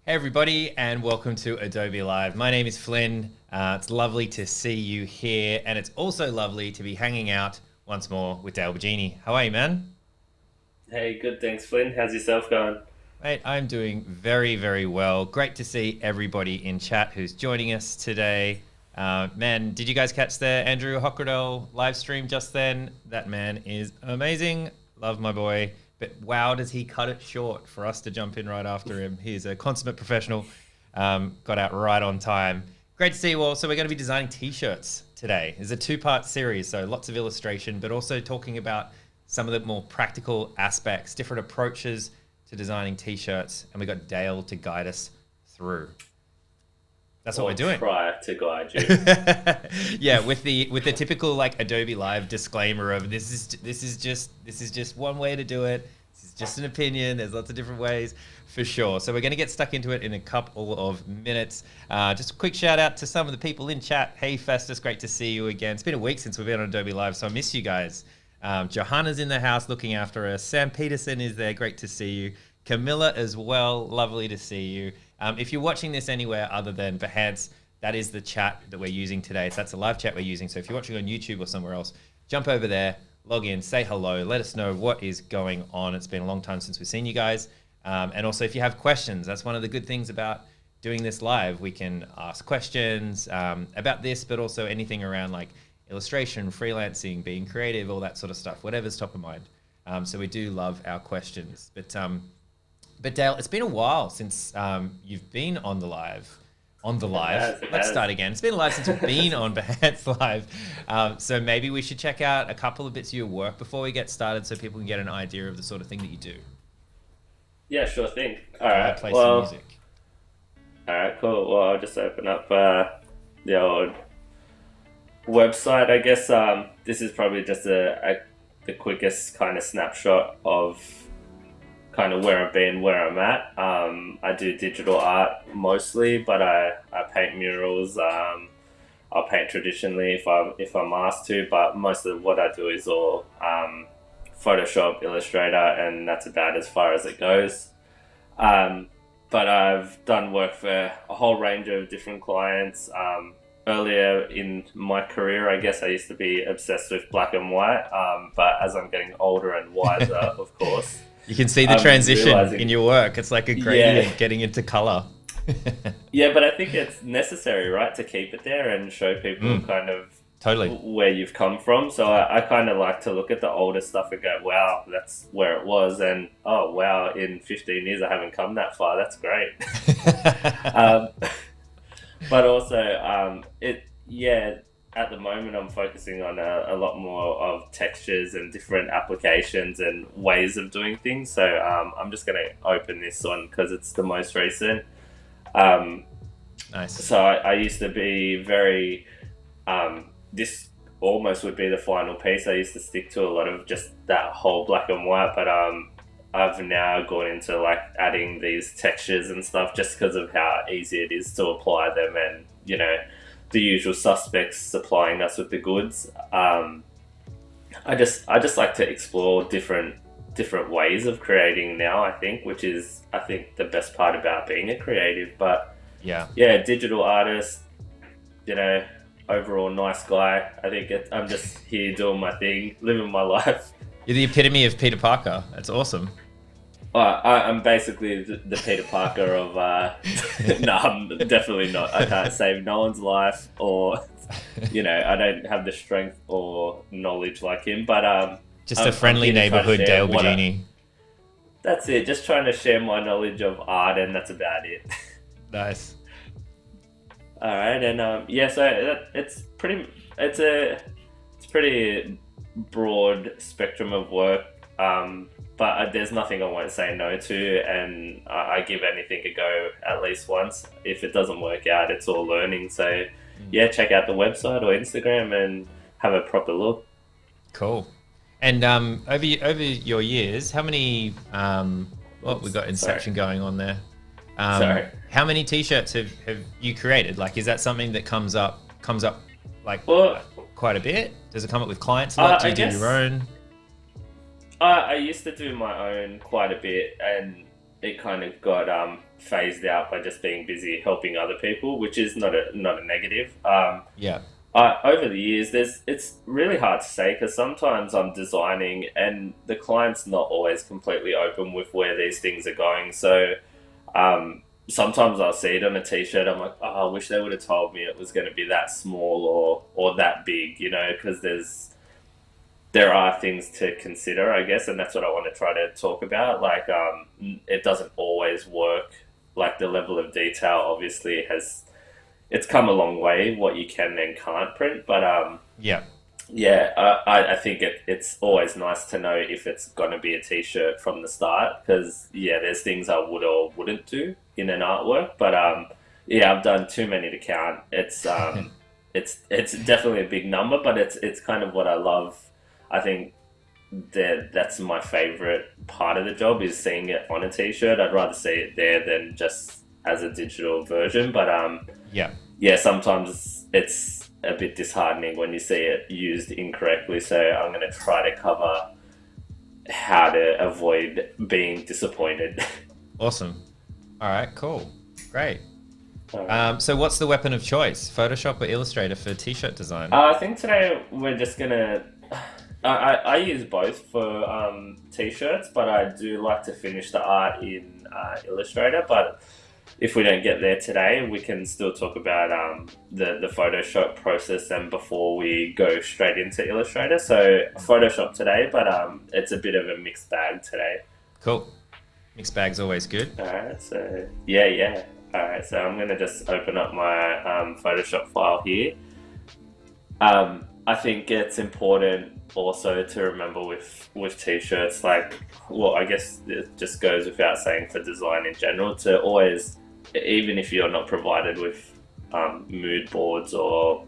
Hey everybody, and welcome to Adobe Live. My name is Flynn. It's lovely to see you here, and it's also lovely to be hanging out once more with Dale Bigeni. How are you, man? Hey, good, thanks, Flynn. How's yourself going? Mate, I'm doing very, very well. Great to see everybody in chat who's joining us today. Man, did you guys catch the Andrew Hockradell live stream just then? That man is amazing. Love my boy. But wow, does he cut it short for us to jump in right after him. He's a consummate professional. Got out right on time. Great to see you all. So we're going to be designing t-shirts today. It's a two-part series, so lots of illustration, but also talking about some of the more practical aspects, different approaches to designing t-shirts. And we got Dale to guide us through. That's what we're doing. Try to guide you. Yeah, with the typical like Adobe Live disclaimer of this is just one way to do it. This is just an opinion. There's lots of different ways for sure. So we're going to get stuck into it in a couple of minutes. Just a quick shout out to some of the people in chat. Hey Festus, great to see you again. It's been a week since we've been on Adobe Live, so I miss you guys. Johanna's in the house looking after us. Sam Peterson is there. Great to see you. Camilla as well. Lovely to see you. If you're watching this anywhere other than Behance, that is the chat that we're using today. So that's the live chat we're using. So if you're watching on YouTube or somewhere else, jump over there, log in, say hello, let us know what is going on. It's been a long time since we've seen you guys. And also if you have questions, that's one of the good things about doing this live. We can ask questions about this, but also anything around like illustration, freelancing, being creative, all that sort of stuff, whatever's top of mind. So we do love our questions. But Dale, it's been a while since you've been on the live. Let's start again. It's been a while since you've been on Behance Live. So maybe we should check out a couple of bits of your work before we get started so people can get an idea of the sort of thing that you do. Yeah, sure thing. All right. Play some music. All right, cool. Well, I'll just open up the old website. I guess this is probably just the quickest kind of snapshot of kind of where I've been, where I'm at. I do digital art mostly, but I paint murals. I'll paint traditionally if I'm asked to, but most of what I do is all Photoshop, Illustrator, and that's about as far as it goes. But I've done work for a whole range of different clients. Earlier in my career, I guess I used to be obsessed with black and white, but as I'm getting older and wiser, of course, you can see the transition in your work. It's like a gradient getting into color. Yeah, but I think it's necessary, right, to keep it there and show people kind of totally where you've come from. So I kind of like to look at the older stuff and go, wow, that's where it was. And, oh, wow, in 15 years I haven't come that far. That's great. But also, at the moment I'm focusing on a lot more of textures and different applications and ways of doing things. So I'm just going to open this one because it's the most recent. Nice. So I used to be very, this almost would be the final piece. I used to stick to a lot of just that whole black and white, but I've now gone into like adding these textures and stuff just because of how easy it is to apply them and, you know, the usual suspects supplying us with the goods. I just like to explore different ways of creating now, I think, which is, I think, the best part about being a creative. But yeah, digital artist, you know, overall nice guy. I think I'm just here doing my thing, living my life. You're the epitome of Peter Parker. That's awesome. I'm basically the Peter Parker of... no, I'm definitely not. I can't save no one's life or, you know, I don't have the strength or knowledge like him. But just a friendly neighborhood Dale Bigeni. That's it. Just trying to share my knowledge of art, and that's about it. Nice. All right, and so it's pretty broad spectrum of work. But there's nothing I won't say no to, and I give anything a go at least once. If it doesn't work out, it's all learning. So, yeah, check out the website or Instagram and have a proper look. Cool. And over your years, how many? We got Inception going on there. Sorry. How many T-shirts have you created? Like, is that something that comes up like quite a bit? Does it come up with clients a lot? Do you do your own? I used to do my own quite a bit, and it kind of got phased out by just being busy helping other people, which is not a negative. Yeah. Over the years, it's really hard to say because sometimes I'm designing and the client's not always completely open with where these things are going. So sometimes I'll see it on a T-shirt. I'm like, oh, I wish they would have told me it was going to be that small or that big, because there are things to consider, I guess, and that's what I want to try to talk about. Like, it doesn't always work. Like, the level of detail obviously it's come a long way, what you can and can't print, but I think it's always nice to know if it's going to be a T-shirt from the start, because there's things I would or wouldn't do in an artwork, but I've done too many to count. It's it's definitely a big number, but it's kind of what I love. I think that's my favorite part of the job, is seeing it on a T-shirt. I'd rather see it there than just as a digital version, but sometimes it's a bit disheartening when you see it used incorrectly, so I'm going to try to cover how to avoid being disappointed. Awesome. All right, cool. Great. Right. So what's the weapon of choice, Photoshop or Illustrator for T-shirt design? I think today we're just going to... I use both for T-shirts, but I do like to finish the art in Illustrator, but if we don't get there today, we can still talk about the Photoshop process and before we go straight into Illustrator. So Photoshop today, but it's a bit of a mixed bag today. Cool. Mixed bag's always good. All right, so yeah. All right, so I'm going to just open up my Photoshop file here. I think it's important also to remember with T-shirts, like, well, I guess it just goes without saying for design in general, to always, even if you're not provided with mood boards or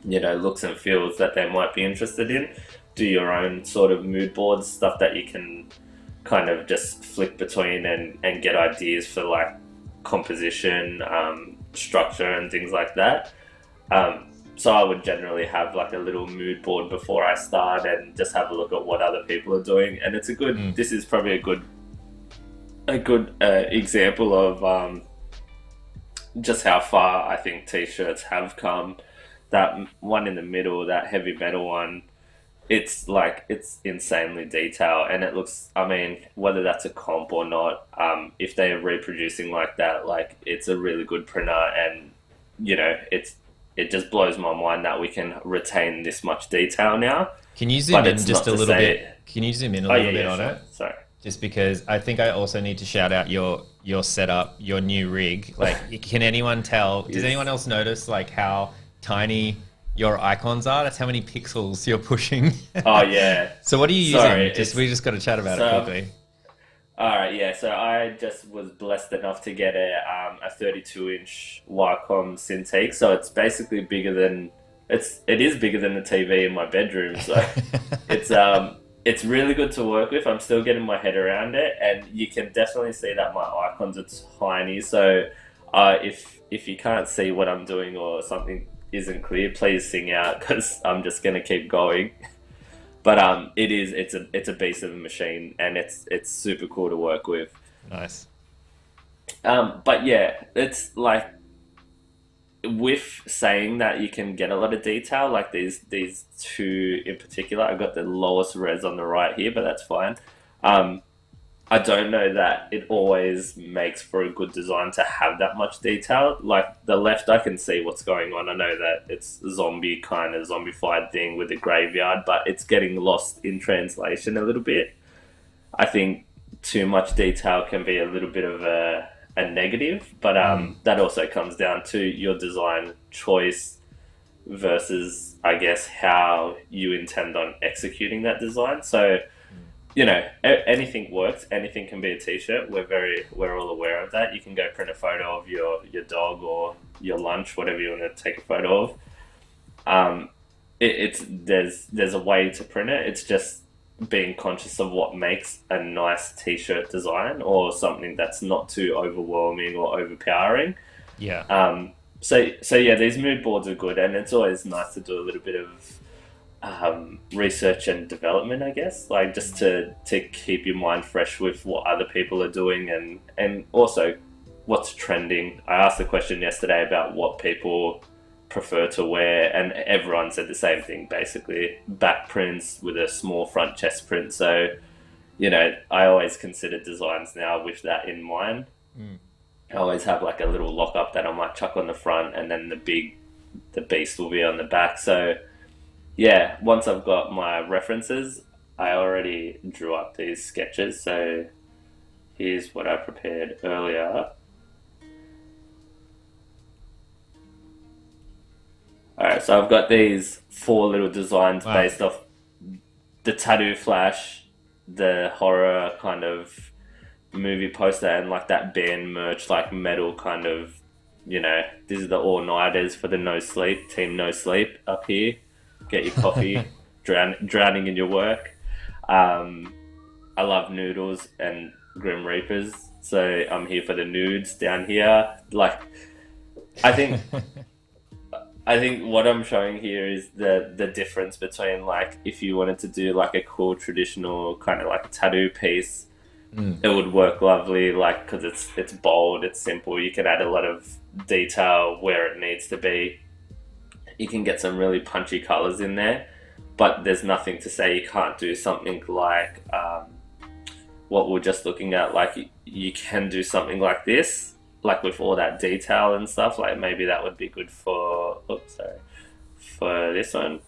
looks and feels that they might be interested in, do your own sort of mood boards, stuff that you can kind of just flick between and get ideas for, like, composition, structure and things like that. So I would generally have like a little mood board before I start and just have a look at what other people are doing. And it's a good, this is probably a good example of just how far I think T-shirts have come. That one in the middle, that heavy metal one, it's insanely detailed, and it looks, I mean, whether that's a comp or not, if they're reproducing like that, like, it's a really good printer, and it just blows my mind that we can retain this much detail now. Can you zoom in just a little bit? Can you zoom in a little bit on it? Sorry. Just because I think I also need to shout out your setup, your new rig. Like, can anyone tell? Does anyone else notice like how tiny your icons are? That's how many pixels you're pushing. Oh yeah. So what are you using? We just got to chat about it quickly. All right, yeah. So I just was blessed enough to get a 32-inch Wacom Cintiq. So it's basically bigger than it is bigger than the TV in my bedroom. So it's really good to work with. I'm still getting my head around it, and you can definitely see that my icons are tiny. So if you can't see what I'm doing or something isn't clear, please sing out, because I'm just gonna keep going. But it's a beast of a machine, and it's super cool to work with. Nice. But yeah, it's like, with saying that you can get a lot of detail, like these two in particular. I've got the lowest res on the right here, but that's fine. I don't know that it always makes for a good design to have that much detail. Like the left, I can see what's going on. I know that it's a zombie kind of zombified thing with a graveyard, but it's getting lost in translation a little bit. I think too much detail can be a little bit of a negative, but that also comes down to your design choice versus, I guess, how you intend on executing that design. So, you know, anything works. Anything can be a t-shirt. We're all aware of that. You can go print a photo of your dog or your lunch, whatever you want to take a photo of. Um, it's there's a way to print it. It's just being conscious of what makes a nice t-shirt design or something that's not too overwhelming or overpowering. Yeah. So yeah, these mood boards are good, and it's always nice to do a little bit of research and development, I guess, like just to keep your mind fresh with what other people are doing and also what's trending. I asked the question yesterday about what people prefer to wear, and everyone said the same thing, basically back prints with a small front chest print. So, you know, I always consider designs now with that in mind. I always have like a little lock up that I might chuck on the front, and then the beast will be on the back. So yeah, once I've got my references, I already drew up these sketches. So here's what I prepared earlier. Alright, so I've got these 4 little designs based off the tattoo flash, the horror kind of movie poster, and like that band merch, like metal kind of, you know, these are the all-nighters for the no sleep, team no sleep up here. Get your coffee, drowning in your work. I love noodles and Grim Reapers, so I'm here for the nudes down here. Like, I think what I'm showing here is the difference between, like, if you wanted to do like a cool traditional kind of like tattoo piece, it would work lovely, like, because it's bold, it's simple. You can add a lot of detail where it needs to be. You can get some really punchy colors in there, but there's nothing to say you can't do something like what we're just looking at. Like, you can do something like this, like with all that detail and stuff. Like, maybe that would be good for for this one.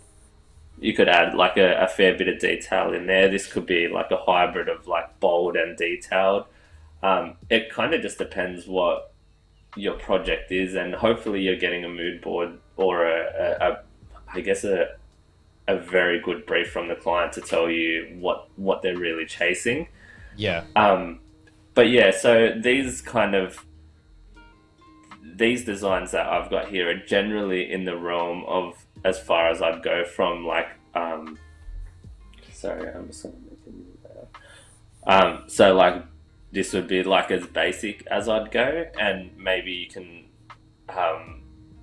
You could add like a fair bit of detail in there. This could be like a hybrid of like bold and detailed. It kind of just depends what your project is, and hopefully you're getting a mood board or I guess a very good brief from the client to tell you what they're really chasing. Yeah. But yeah, so these designs that I've got here are generally in the realm of, as far as I'd go from, like, sorry, I'm just gonna make a new layer. So like this would be like as basic as I'd go, and maybe you can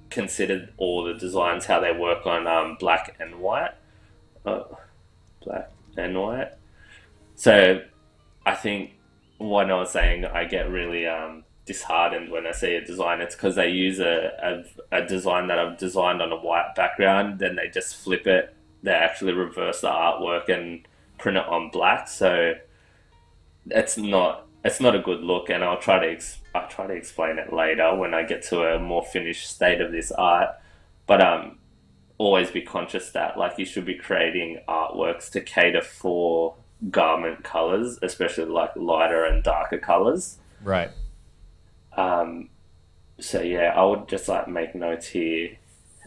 consider all the designs, how they work on black and white. Black and white. So I think when I was saying I get really disheartened when I see a design, it's because they use a design that I've designed on a white background, then they just flip it. They actually reverse the artwork and print it on black. So it's not a good look, and I'll try to explain it later when I get to a more finished state of this art. But always be conscious that, like, you should be creating artworks to cater for garment colors, especially like lighter and darker colors. Right. So yeah, I would just like make notes here,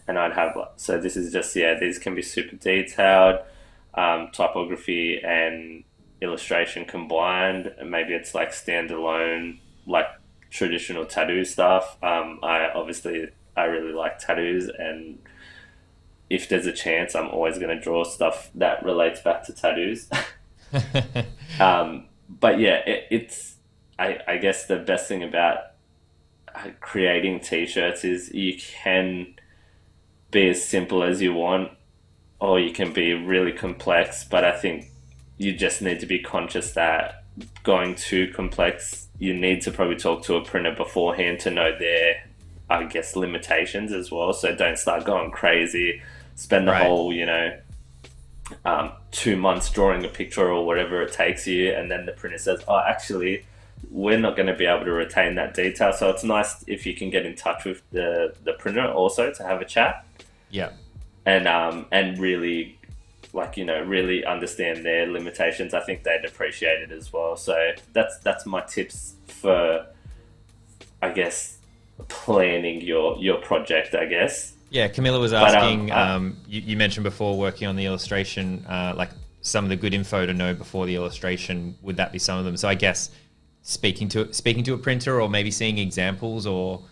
and I'd have, so this is just, yeah, these can be super detailed, typography and illustration combined, and maybe it's like standalone, like traditional tattoo stuff. I really like tattoos, and if there's a chance, I'm always going to draw stuff that relates back to tattoos. But yeah, I guess the best thing about creating t-shirts is you can be as simple as you want, or you can be really complex, but I think you just need to be conscious that going too complex, you need to probably talk to a printer beforehand to know their, I guess, limitations as well. So don't start going crazy, spend the whole, 2 months drawing a picture or whatever it takes you, and then the printer says, oh, actually, we're not going to be able to retain that detail. So it's nice if you can get in touch with the printer also to have a chat. Yeah. And really, really understand their limitations. I think they'd appreciate it as well. So that's my tips for, I guess, planning your project, I guess. Yeah, Camilla was But asking. You mentioned before working on the illustration, like some of the good info to know before the illustration. Would that be some of them? So I guess speaking to a printer, or maybe seeing examples, or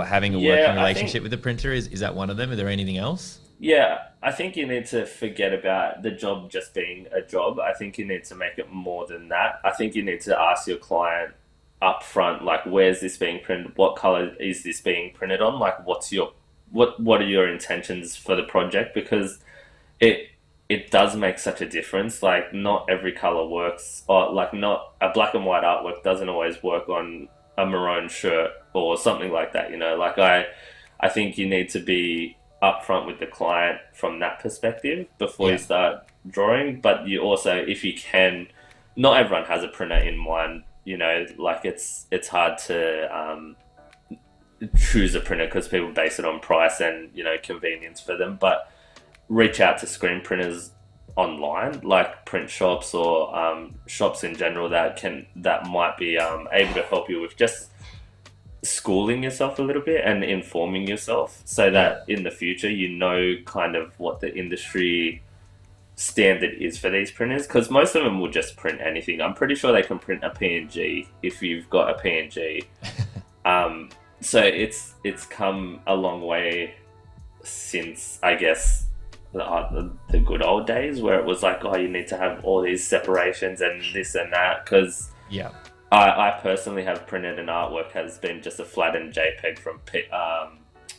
having a working relationship with the printer is that one of them? Are there anything else? Yeah, I think you need to forget about the job just being a job. I think you need to make it more than that. I think you need to ask your client up front, like, where's this being printed? What color is this being printed on? Like, what are your intentions for the project? Because it it does make such a difference. Like, not every color works, or like, not a black and white artwork doesn't always work on a maroon shirt or something like that. Like I think you need to be upfront with the client from that perspective before you start drawing. But you also, if you can, not everyone has a printer in mind. Like it's hard to choose a printer because people base it on price and convenience for them. But reach out to screen printers online, like print shops or shops in general that might be able to help you with just schooling yourself a little bit and informing yourself, so that in the future kind of what the industry standard is for these printers, because most of them will just print anything. I'm pretty sure they can print a PNG if you've got a PNG. So it's come a long way since, I guess, the good old days where it was like, oh, you need to have all these separations and this and that. Because I personally have printed an artwork has been just a flattened JPEG from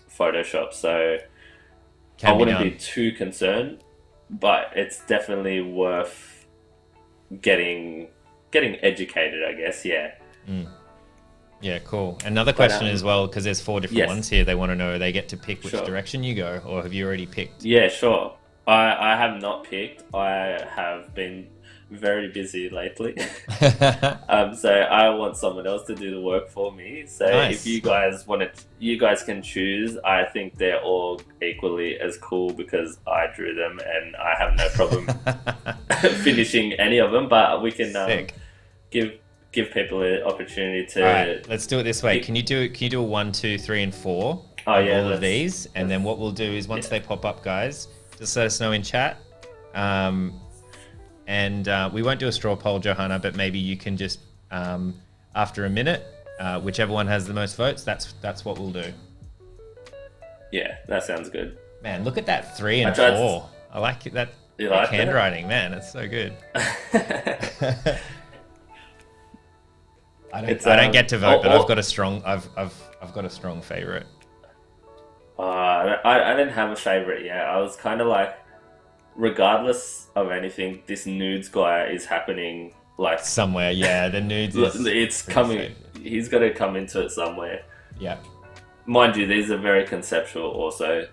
Photoshop, so I wouldn't be too concerned. But it's definitely worth getting educated, I guess. Yeah, cool. Another question as well, because there's 4 different ones here. They want to know, they get to pick which direction you go, or have you already picked? Yeah, sure. I have not picked. I have been very busy lately. So I want someone else to do the work for me. So if you guys want to, you guys can choose. I think they're all equally as cool because I drew them and I have no problem finishing any of them. But we can give people an opportunity to. All right, let's do it this way. Can you do a 1, 2, 3, and 4? All of these, and then what we'll do is once they pop up, guys, just let us know in chat. And we won't do a straw poll, Johanna, but maybe you can just, after a minute, whichever one has the most votes, that's what we'll do. Yeah, that sounds good. Man, look at that 3 and 4. I like it. That handwriting, man. It's so good. I don't get to vote, but I've got a strong favorite. I didn't have a favorite yet. I was kind of like, regardless of anything, this nudes guy is happening like somewhere. Yeah, the nudes. It's coming. He's got to come into it somewhere. Yeah. Mind you, these are very conceptual. Also,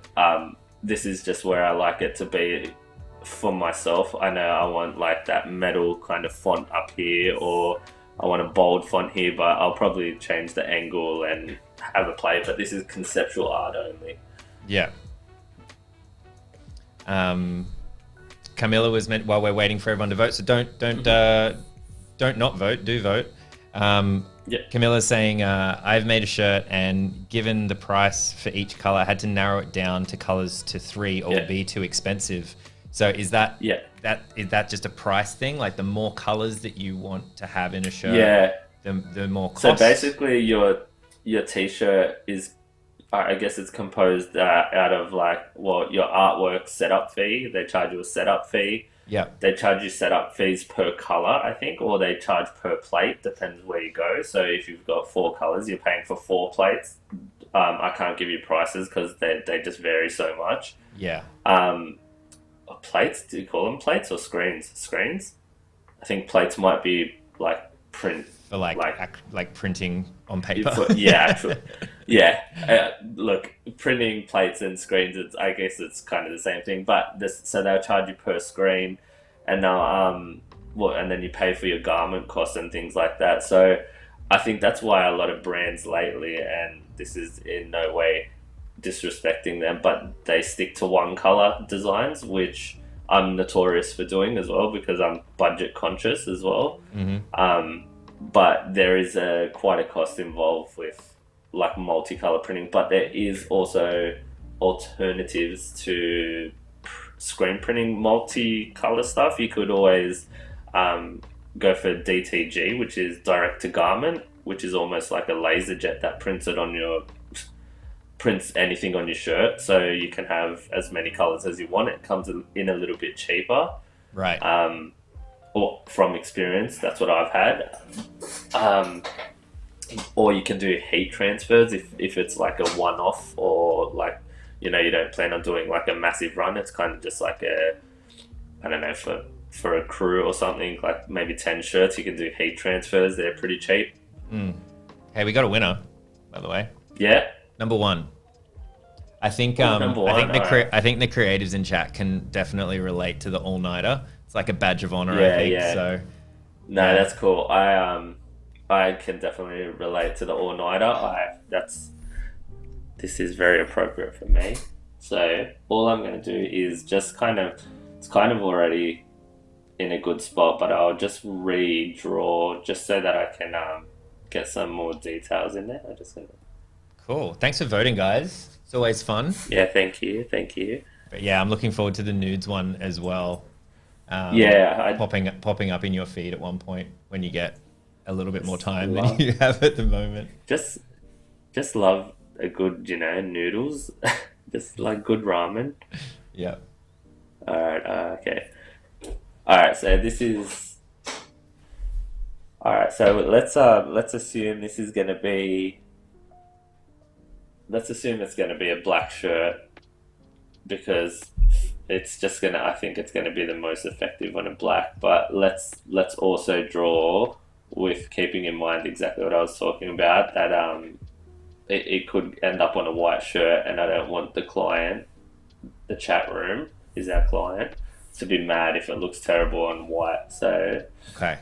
this is just where I like it to be for myself. I know I want like that metal kind of font up here, or I want a bold font here, but I'll probably change the angle and have a play. But this is conceptual art only. Yeah. Camilla was meant while we're waiting for everyone to vote, so don't not vote, do vote. Camilla's saying, I've made a shirt and given the price for each color, I had to narrow it down to colors to 3 or be too expensive. So is that just a price thing? Like the more colors that you want to have in a shirt, the more cost? So basically your t-shirt is, I guess it's composed out of your artwork setup fee. They charge you a setup fee. Yeah. They charge you setup fees per color, I think, or they charge per plate, depends where you go. So if you've got 4 colors, you're paying for 4 plates. I can't give you prices because they just vary so much. Yeah. Plates, do you call them plates or screens? Screens? I think plates might be like print. For like printing on paper. Look, printing plates and screens, I guess it's kind of the same thing. But so they'll charge you per screen, and now and then you pay for your garment costs and things like that. So I think that's why a lot of brands lately, and this is in no way disrespecting them, but they stick to one color designs, which I'm notorious for doing as well because I'm budget conscious as well. Mm-hmm. But there is quite a cost involved with like multicolor printing. But there is also alternatives to screen printing multi-color stuff, you could always um, go for DTG, which is direct to garment, which is almost like a laser jet that prints anything on your shirt, so you can have as many colors as you want. It comes in a little bit cheaper. Right. Or from experience, that's what I've had. Or you can do heat transfers if it's like a one-off, or like, you don't plan on doing like a massive run. It's kind of just like I don't know, for a crew or something, like maybe 10 shirts, you can do heat transfers. They're pretty cheap. Hey, we got a winner, by the way. Yeah. Number one. I think Number one, I think the creatives in chat can definitely relate to the all-nighter. It's like a badge of honor, Yeah, I think. yeah. So No, that's cool. I can definitely relate to the all-nighter. This is very appropriate for me. So all I'm going to do is just it's kind of already in a good spot, but I'll just redraw just so that I can get some more details in there. I'm just going to... cool. Thanks for voting, guys. It's always fun. Yeah, thank you. But yeah, I'm looking forward to the nudes one as well. Popping up in your feed at one point when you get a little bit more time than you have at the moment. Just love a good, noodles. Just like good ramen. Yeah. All right. Okay. All right. So this is. All right. So let's assume this is going to be. Let's assume it's going to be a black shirt, because I think it's going to be the most effective on a black. But let's also draw with keeping in mind exactly what I was talking about, that it could end up on a white shirt, and I don't want the chat room is our client, to be mad if it looks terrible on white. So okay,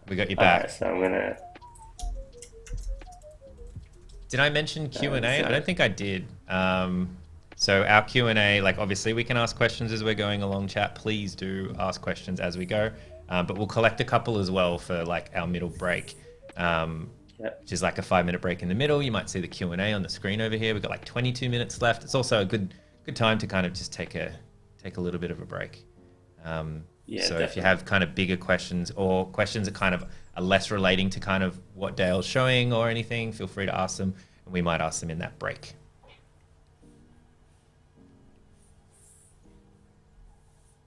we got you back. Right, so I'm gonna. Did I mention Q&A? I don't think I did. So our Q&A, like obviously we can ask questions as we're going along, chat. Please do ask questions as we go. But we'll collect a couple as well for like our middle break, which is like a 5-minute break in the middle. You might see the Q&A on the screen over here. We've got like 22 minutes left. It's also a good time to kind of just take a little bit of a break. So definitely. If you have kind of bigger questions, or questions that kind of are less relating to kind of what Dale's showing or anything, feel free to ask them, and we might ask them in that break.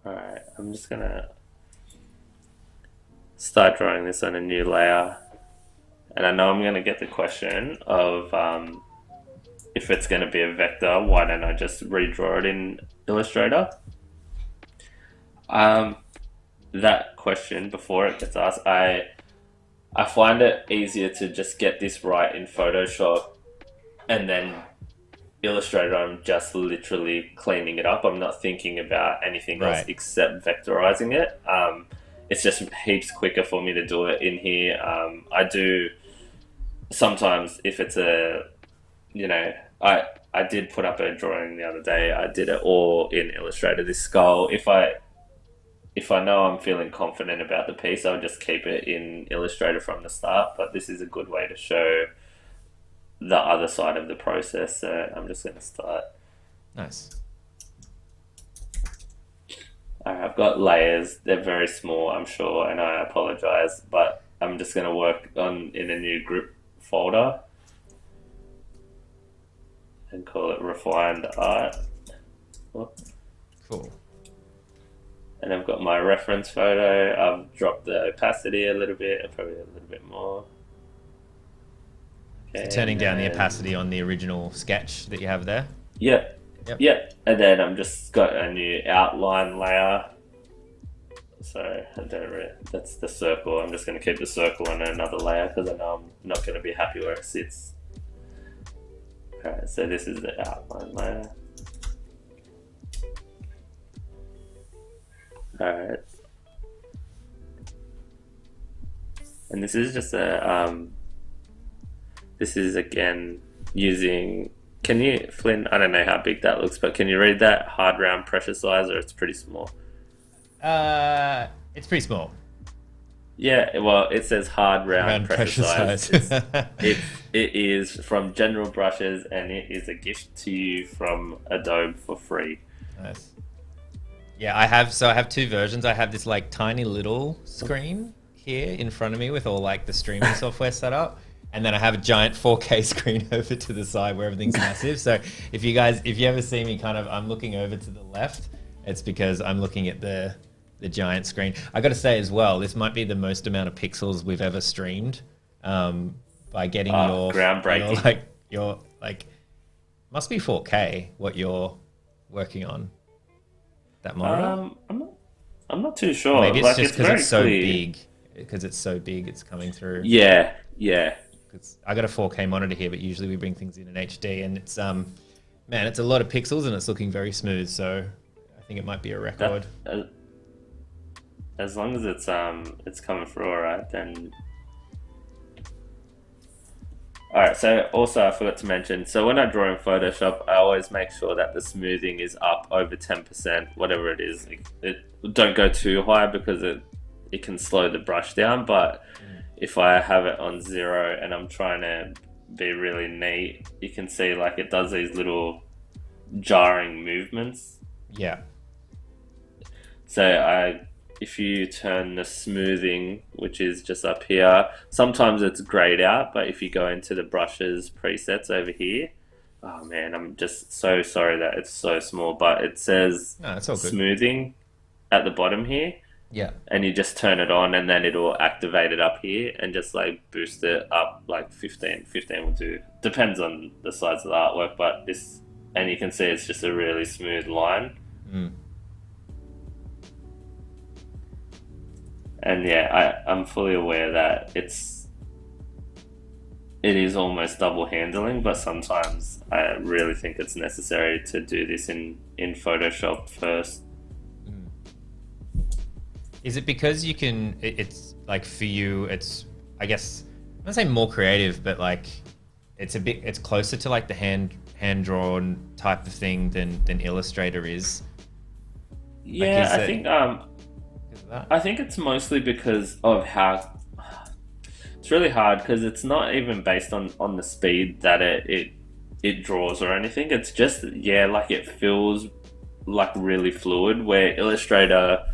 All right, I'm just gonna start drawing this on a new layer, and I know I'm gonna get the question of if it's gonna be a vector, why don't I just redraw it in Illustrator? That question, before it gets asked, I find it easier to just get this right in Photoshop, and then Illustrator, I'm just literally cleaning it up. I'm not thinking about anything else except vectorizing it. It's just heaps quicker for me to do it in here. I do sometimes, if it's I did put up a drawing the other day. I did it all in Illustrator, this skull. If I know I'm feeling confident about the piece, I'll just keep it in Illustrator from the start. But this is a good way to show the other side of the process. So I'm just going to start. Nice. Alright, I've got layers. They're very small, I'm sure, and I apologize. But I'm just going to work in a new group folder and call it refined art. Cool. And I've got my reference photo. I've dropped the opacity a little bit, probably a little bit more. Okay, so turning down the opacity on the original sketch that you have there? Yep. And then I'm just got a new outline layer. So that's the circle. I'm just going to keep the circle on another layer because I know I'm not going to be happy where it sits. Alright, so this is the outline layer. Alright. And this is just this is again using, Flynn, I don't know how big that looks, but can you read that? Hard round pressure size, or it's pretty small? It's pretty small. Yeah, well, it says hard, round, Around pressure pressure size. size. It is from General Brushes, and it is a gift to you from Adobe for free. Nice. Yeah, I have two versions. I have this like tiny little screen here in front of me with all like the streaming software set up. And then I have a giant 4K screen over to the side where everything's massive. So if you ever see me kind of, I'm looking over to the left, it's because I'm looking at the giant screen. I got to say as well, this might be the most amount of pixels we've ever streamed by getting Groundbreaking. your like must be 4K what you're working on that monitor. I'm not too Or sure. maybe it's Like, just it's because very it's so clear. big. Because it's so big, it's coming through. Yeah, yeah. 'Cause I got a 4K monitor here, but usually we bring things in HD, and it's man, it's a lot of pixels, and it's looking very smooth. So I think it might be a That record. as long as it's coming through all right, then all right. So also, I forgot to mention. So when I draw in Photoshop, I always make sure that the smoothing is up over 10%, whatever it is. Don't go too high because it can slow the brush down. But if I have it on zero and I'm trying to be really neat, you can see like it does these little jarring movements. Yeah, So if you turn the smoothing, which is just up here, sometimes it's grayed out, but if you go into the brushes presets over here, oh man, I'm just so sorry that it's so small, but it says no, it's all good. smoothing at the bottom here, Yeah, and you just turn it on, and then it'll activate it up here and just like boost it up like 15. 15 will do. Depends on the size of the artwork, but this, and you can see it's just a really smooth line. mm. And yeah, I'm fully aware that it is almost double handling, but sometimes I really think it's necessary to do this in Photoshop first. Is it because you can? It's like for you, it's I guess I'm gonna say more creative, but like it's closer to like the hand drawn type of thing than Illustrator is. Like, Yeah, is I it think because of that? I think it's mostly because of how it's really hard because it's not even based on the speed that it draws or anything. It's just, yeah, like it feels like really fluid. Where Illustrator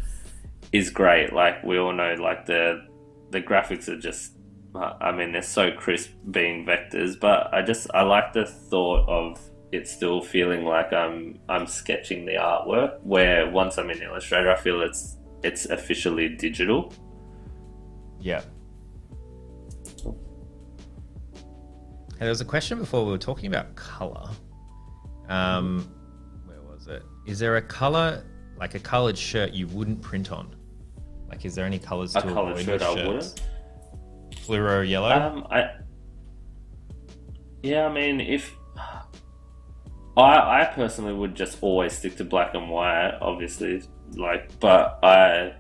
is great. Like we all know, like the graphics are just, I mean, they're so crisp being vectors. But I like the thought of it still feeling like I'm sketching the artwork. Where once I'm in Illustrator, I feel it's officially digital. Yeah. Hey, there was a question before we were talking about color. Where was it? Is there a color, like a colored shirt, you wouldn't print on? Like, is there any colors A to colored avoid shirt with I shirts? wouldn't. Fluoro yellow? I Yeah, I mean, if I personally would just always stick to black and white, obviously, like, but I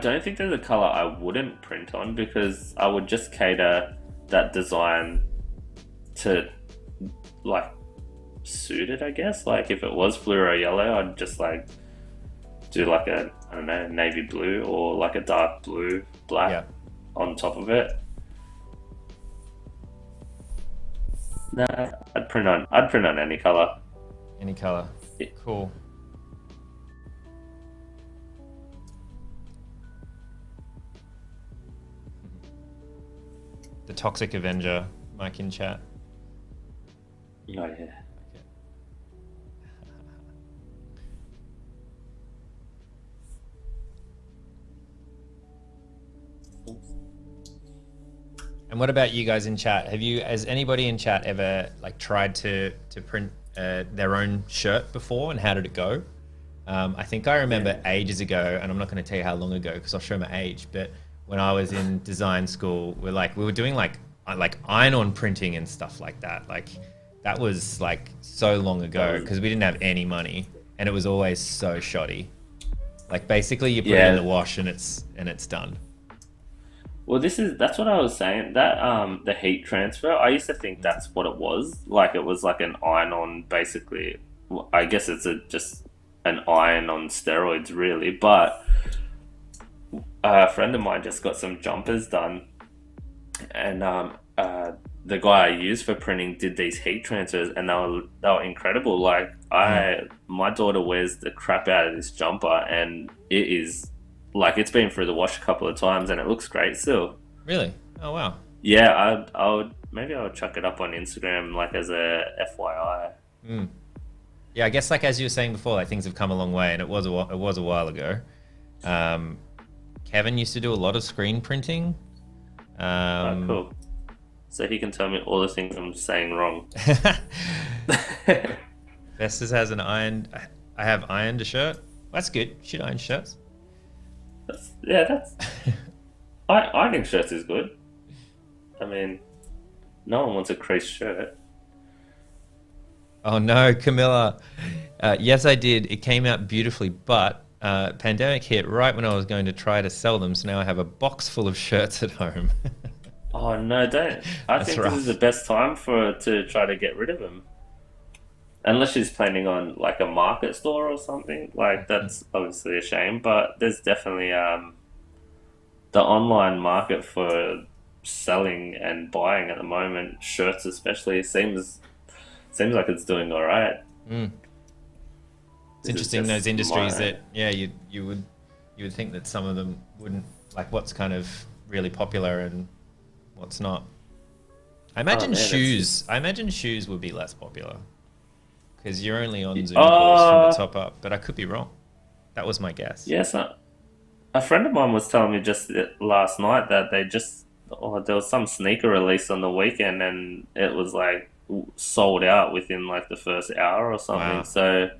don't think there's a color I wouldn't print on because I would just cater that design to like suit it, I guess. Like if it was fluoro yellow, I'd just like do like a, I don't know, navy blue or like a dark blue black Yeah. on top of it. No, I'd print on any color. Any color? Cool. The Toxic Avenger, Mike in chat. Oh yeah. Okay. And what about you guys in chat? Has anybody in chat ever like tried to print their own shirt before, and how did it go? I think I remember ages ago, and I'm not going to tell you how long ago because I'll show my age. But when I was in design school, we were doing like iron-on printing and stuff like that. Like that was like so long ago because we didn't have any money, and it was always so shoddy. Like basically, you put it in the wash and it's done. Well, that's what I was saying. That the heat transfer, I used to think that's what it was. Like it was like an iron on, basically. I guess it's just an iron on steroids, really. But a friend of mine just got some jumpers done, and the guy I used for printing did these heat transfers, and they were incredible. Like Mm. my daughter wears the crap out of this jumper, and it is like it's been through the wash a couple of times, and it looks great still. Really? Oh wow. Yeah, I would maybe I would chuck it up on Instagram like as a FYI. Mm. Yeah, I guess like as you were saying before, like things have come a long way, and it was a while ago. Um, Kevin used to do a lot of screen printing. Cool. So he can tell me all the things I'm saying wrong. Festus has an ironed. I have ironed a shirt. That's good. Should iron shirts. That's ironing shirts is good. I mean, no one wants a creased shirt. Oh no, Camilla. Yes, I did. It came out beautifully, but pandemic hit right when I was going to try to sell them. So now I have a box full of shirts at home. Oh no, don't! I That's think rough. this is the best time to try to get rid of them. Unless she's planning on like a market store or something. Like that's obviously a shame, but there's definitely the online market for selling and buying at the moment, shirts especially, seems like it's doing all right. Mm. It's This is interesting those just industries my that you would think that some of them wouldn't like what's kind of really popular and what's not. I oh imagine man, shoes. I imagine shoes would be less popular because you're only on Zoom calls from the uh top up. But I could be wrong. That was my guess. yes, a friend of mine was telling me just last night that there was some sneaker release on the weekend and it was like sold out within like the first hour or something. Wow. So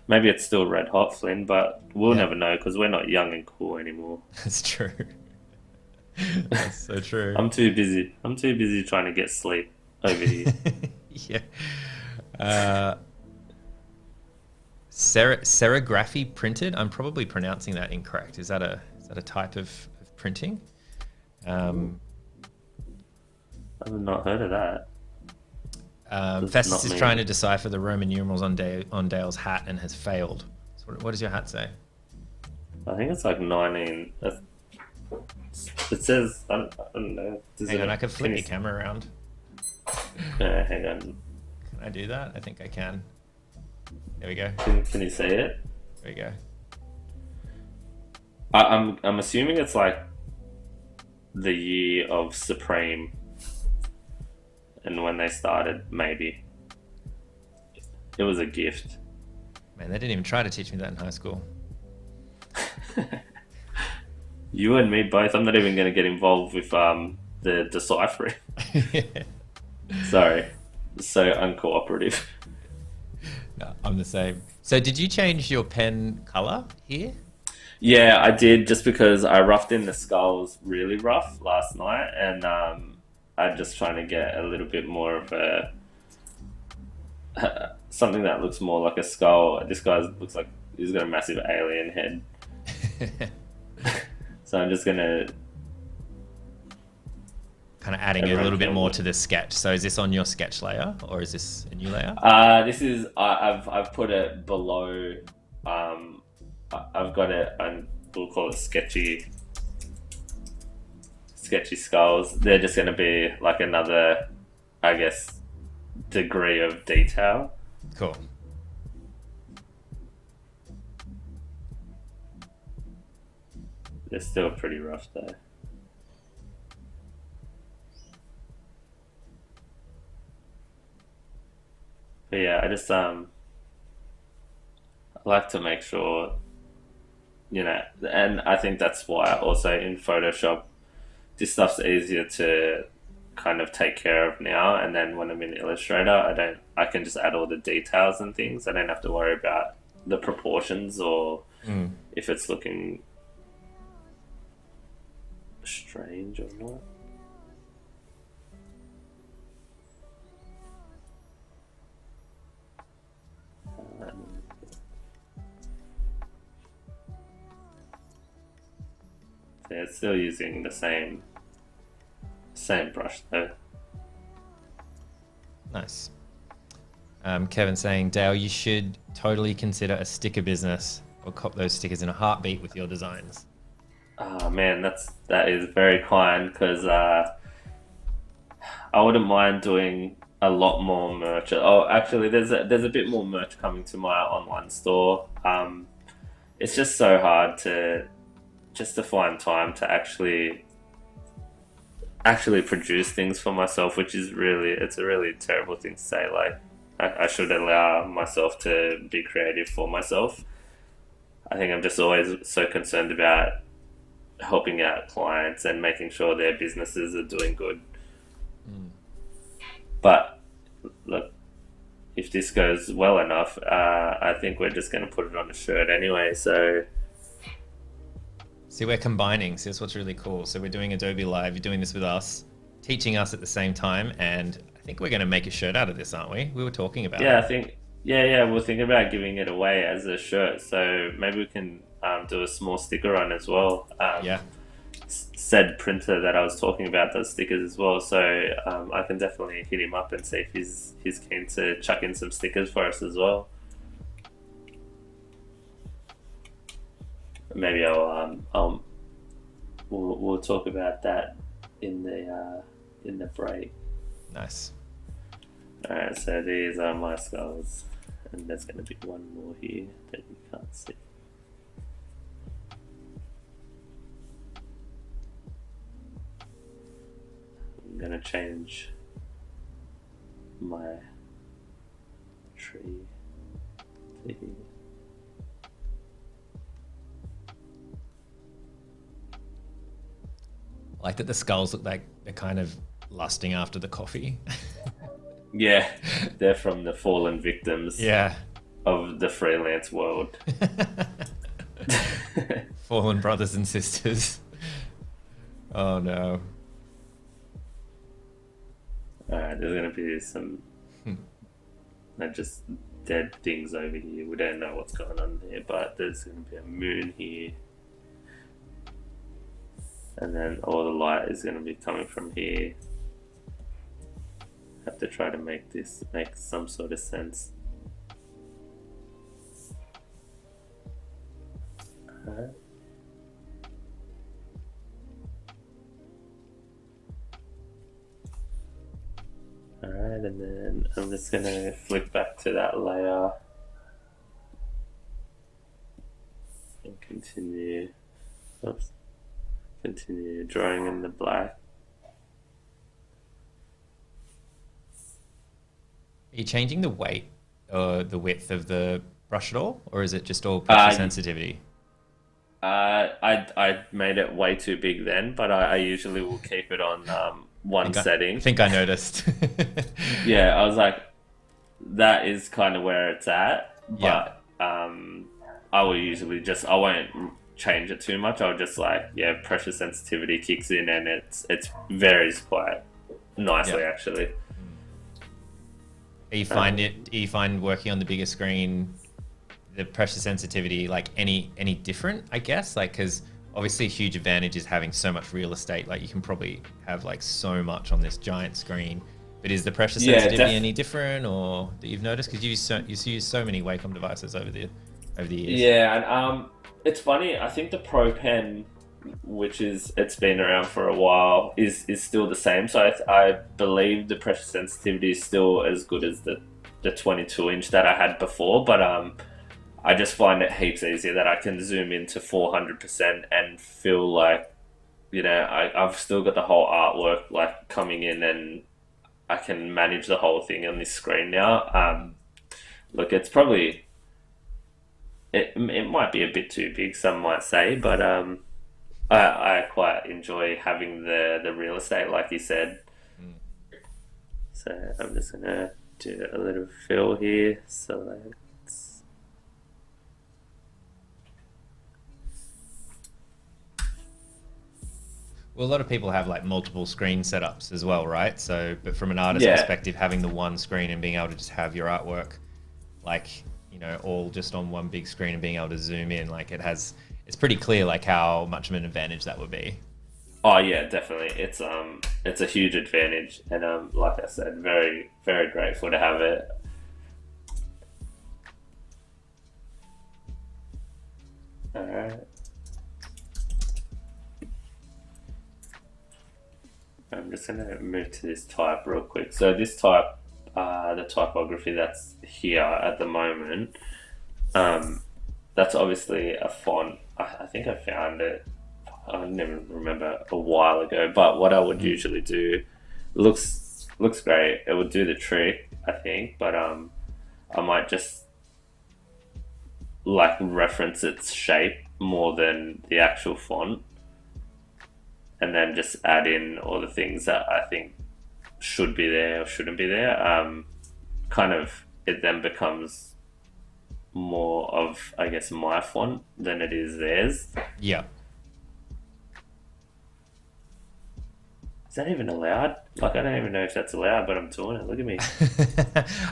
maybe it's still red hot, Flynn, but we'll Yeah, never know because we're not young and cool anymore. that's true. That's so true. I'm too busy. I'm too busy trying to get sleep over here. Yeah. Uh, serigraphy printed. I'm probably pronouncing that incorrect. Is that a type of printing? Um, I've not heard of that. That's Festus not is me. trying to decipher the Roman numerals on Dale's hat and has failed. So what does your hat say? I think it's like 19. It says, I don't know. Hang on, I can flip your camera around. Hang on. Can I do that? I think I can. There we go. Can you see it? There we go. I'm assuming it's like the year of Supreme and when they started, maybe. It was a gift. Man, they didn't even try to teach me that in high school. You and me both. I'm not even going to get involved with the deciphering. Sorry. So uncooperative. No, I'm the same. So did you change your pen color here? Yeah, I did just because I roughed in the skulls really rough last night and I'm just trying to get a little bit more of a something that looks more like a skull. This guy looks like he's got a massive alien head. So I'm just gonna Kind of adding a everyone little bit can more look. to the sketch. So is this on your sketch layer or is this a new layer? This is I've put it below. I've got it. We'll call it sketchy skulls. They're just going to be like another, I guess, degree of detail. Cool. They're still pretty rough though. But yeah, I just like to make sure, and I think that's why also in Photoshop, this stuff's easier to kind of take care of now. And then when I'm in Illustrator, I can just add all the details and things. I don't have to worry about the proportions or Mm. if it's looking strange or not. Yeah, it's still using the same brush though. Nice. Kevin saying, Dale, you should totally consider a sticker business or cop those stickers in a heartbeat with your designs. Oh man, that is very kind because I wouldn't mind doing a lot more merch. Oh, actually, there's a bit more merch coming to my online store. It's just so hard to find time to actually produce things for myself, which is really it's a really terrible thing to say. Like I should allow myself to be creative for myself. I think I'm just always so concerned about helping out clients and making sure their businesses are doing good. Mm. But look, if this goes well enough, I think we're just going to put it on a shirt anyway. So See, we're combining. See, that's what's really cool. So we're doing Adobe Live. You're doing this with us, teaching us at the same time, and I think we're going to make a shirt out of this, aren't we? We were talking about yeah, it. I think yeah, we're thinking about giving it away as a shirt. So maybe we can do a small sticker on as well. Yeah. Said printer that I was talking about does stickers as well, so I can definitely hit him up and see if he's keen to chuck in some stickers for us as well. Maybe we'll talk about that in the break. Nice. All right, so these are my skulls, and there's going to be one more here that you can't see. I'm going to change my tree to here. I like that the skulls look like they're kind of lusting after the coffee. Yeah, they're from the fallen victims Yeah. of the freelance world. Fallen brothers and sisters. Oh no. Alright, there's gonna be some just dead things over here. We don't know what's going on there, but there's gonna be a moon here. And then all the light is gonna be coming from here. Have to try to make this make some sort of sense. Alright. Alright, and then I'm just gonna flick back to that layer and continue. Oops. Continue drawing in the black. Are you changing the weight or the width of the brush at all? Or is it just all pressure sensitivity? I made it way too big then, but I usually will keep it on one setting. I think I noticed. Yeah, I was like, that is kind of where it's at. Yeah. But I will usually just I won't change it too much. I'll just like pressure sensitivity kicks in and it varies quite nicely actually. Do you find working on the bigger screen, the pressure sensitivity, like any different, I guess? Like, because obviously a huge advantage is having so much real estate. Like you can probably have like so much on this giant screen. But is the pressure sensitivity any different, or that you've noticed? Because you've used so many Wacom devices over the years. Yeah, and it's funny. I think the Pro Pen, which it's been around for a while, is still the same. So I believe the pressure sensitivity is still as good as the 22-inch that I had before. But I just find it heaps easier that I can zoom into 400% and feel like I've still got the whole artwork like coming in, and I can manage the whole thing on this screen now. Look, it's probably it might be a bit too big, some might say, but I quite enjoy having the real estate, like you said. So I'm just gonna do a little fill here. So Well, a lot of people have like multiple screen setups as well, right? So, but from an artist perspective, having the one screen and being able to just have your artwork, like, all just on one big screen and being able to zoom in, like it's pretty clear like how much of an advantage that would be. Oh yeah, definitely. It's a huge advantage, and like I said, very very grateful to have it. All right. I'm just gonna move to this type real quick. So this type, the typography that's here at the moment, um, that's obviously a font. I think I found it. I never remember a while ago. But what I would usually do looks great. It would do the trick, I think. But I might just like reference its shape more than the actual font, and then just add in all the things that I think should be there or shouldn't be there. Kind of, it then becomes more of, I guess, my font than it is theirs. Yeah. Is that even allowed? Like, I don't even know if that's allowed, but I'm doing it. Look at me.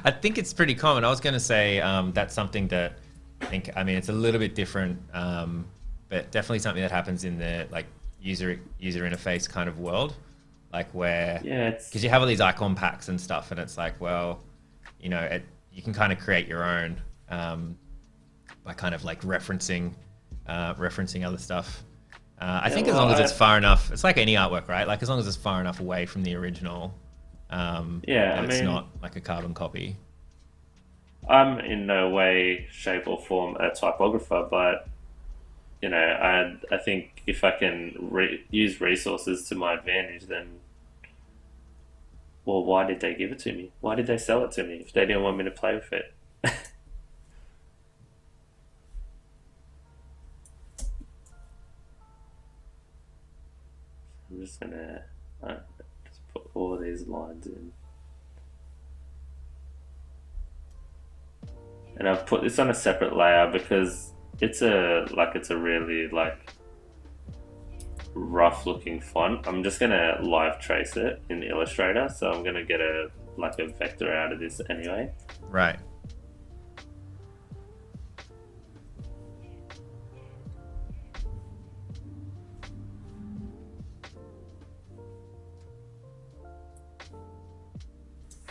I think it's pretty common. I was going to say that's something that I mean, it's a little bit different, but definitely something that happens in the like user interface kind of world, like where because you have all these icon packs and stuff, and it's like, well, you know, you can kind of create your own by kind of like referencing other stuff. I think as long as it's far enough, it's like any artwork, right? Like as long as it's far enough away from the original, that it's not like a carbon copy. I'm in no way, shape, or form a typographer, but you know, I think if I can use resources to my advantage, then well, why did they give it to me? Why did they sell it to me if they didn't want me to play with it? I'm just gonna just put all these lines in. And I've put this on a separate layer because it's a really like rough looking font. I'm just gonna live trace it in Illustrator, so I'm gonna get a vector out of this anyway. Right.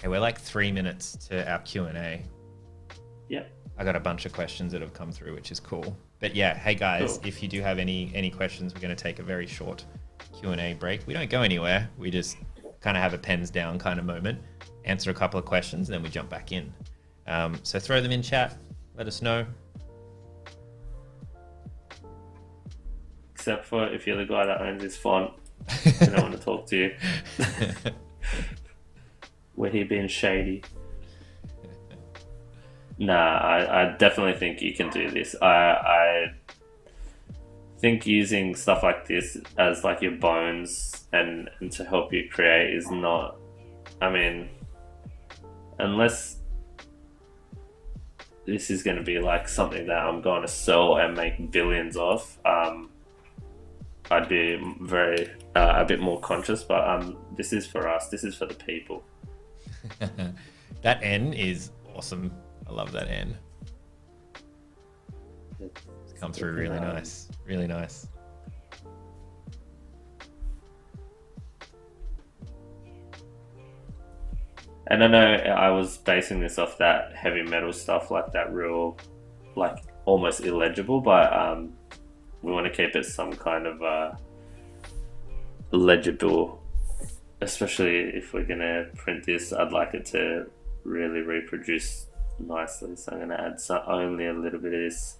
Hey, we're like 3 minutes to our Q&A. Yep. I got a bunch of questions that have come through, which is cool. But yeah, hey guys, cool. If you do have any questions, we're going to take a very short Q&A break. We don't go anywhere. We just kind of have a pens down kind of moment, answer a couple of questions, and then we jump back in. So throw them in chat. Let us know. Except for if you're the guy that owns this font, I don't want to talk to you. Were he being shady? Nah, I definitely think you can do this. I think using stuff like this as like your bones and to help you create is not, I mean, unless this is going to be like something that I'm going to sell and make billions of, I'd be very a bit more conscious, but this is for us. This is for the people. That N is awesome. I love that N. It's come through really nice. Really nice. And I know I was basing this off that heavy metal stuff, like that real, like almost illegible, but we want to keep it some kind of legible, especially if we're going to print this. I'd like it to really reproduce nicely, so I'm going to add only a little bit of this.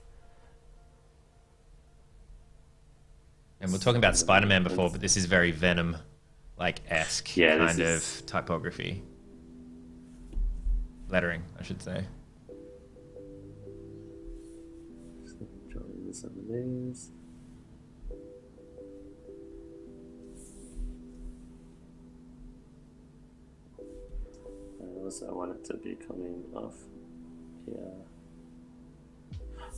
And we're talking about Spider-Man before, but this is very Venom like esque kind of typography. Lettering, I should say. Join some of these. I also want it to be coming off here.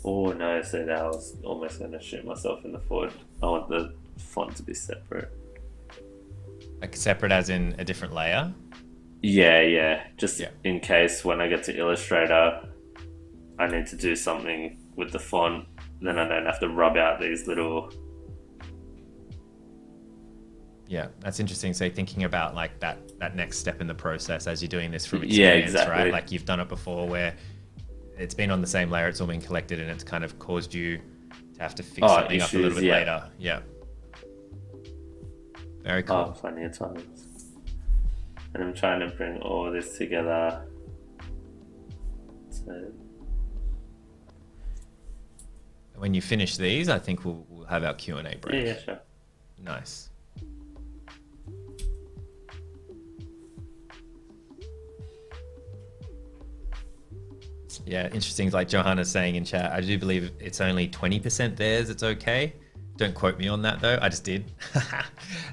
Oh no, so that I was almost going to shoot myself in the foot. I want the font to be separate. Like separate as in a different layer? Yeah. Just in case when I get to Illustrator, I need to do something with the font, then I don't have to rub out these little... Yeah, that's interesting. So thinking about like that next step in the process as you're doing this from experience, right? Like you've done it before where it's been on the same layer, it's all been collected, and it's kind of caused you to have to fix something up a little bit later. Yeah. Very Oh, cool. plenty of times. And I'm trying to bring all this together. So, When you finish these, I think we'll have our Q&A break. yeah, sure. Nice. Yeah, interesting. Like Johanna's saying in chat, I do believe it's only 20% theirs. It's okay. Don't quote me on that though. I just did.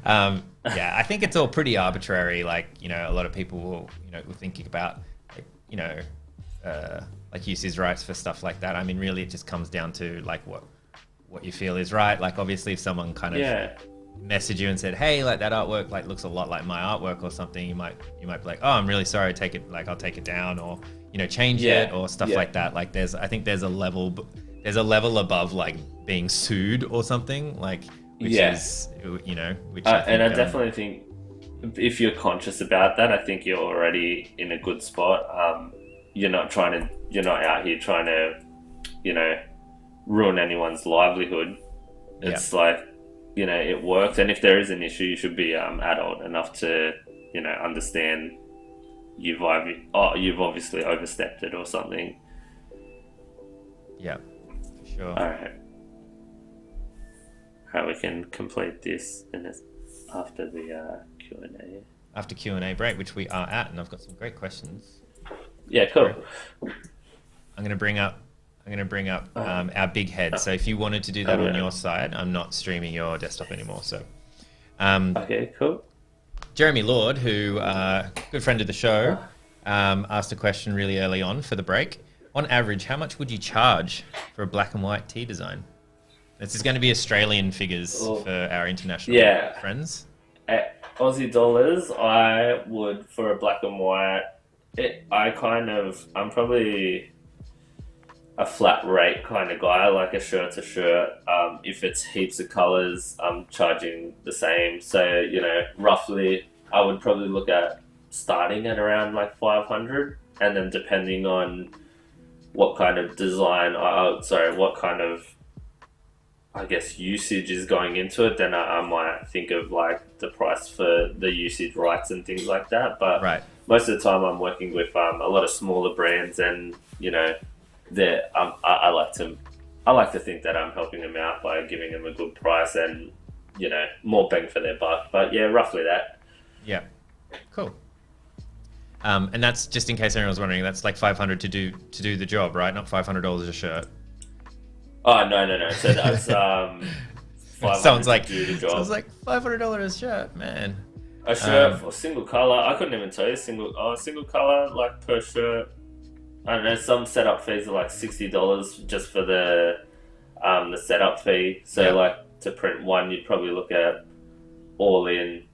Yeah, I think it's all pretty arbitrary. Like, a lot of people will thinking about, like usage rights for stuff like that. I mean, really, it just comes down to like what you feel is right. Like, obviously, if someone kind of messaged you and said, "Hey, like that artwork like looks a lot like my artwork" or something, you might be like, "Oh, I'm really sorry. Take it. Like, I'll take it down," or change it or stuff like that. Like, I think there's a level above like being sued or something. Like, which is which I think, and I definitely think if you're conscious about that, I think you're already in a good spot. You're not out here trying to, ruin anyone's livelihood. It's like, it works. And if there is an issue, you should be adult enough to, understand you've obviously overstepped it or something. Yeah, for sure. All right. How we can complete this after the Q&A. After Q&A break, which we are at, and I've got some great questions. Yeah, cool. I'm going to bring up our big head. So if you wanted to do that on your side, I'm not streaming your desktop anymore. So, okay, cool. Jeremy Lord, who good friend of the show, asked a question really early on for the break. On average, how much would you charge for a black and white tea design? This is going to be Australian figures for our international friends. At Aussie dollars, I would, for a black and white, I'm probably a flat rate kind of guy, like a shirt to shirt. If it's heaps of colors, I'm charging the same. So, roughly, I would probably look at starting at around like 500, and then depending on what kind of design, what kind of, I guess, usage is going into it, then I might think of like the price for the usage rights and things like that. But most of the time I'm working with a lot of smaller brands, and I like to think that I'm helping them out by giving them a good price and more bang for their buck. But yeah, roughly that. Yeah, cool. And that's just in case anyone was wondering. That's like 500 to do the job, right? Not $500 a shirt. Oh no. So that's sounds like to do the job. Sounds like $500 a shirt, man. A shirt for single color. I couldn't even tell you single color, like per shirt. I don't know. Some setup fees are like $60 just for the setup fee. So like to print one, you'd probably look at all in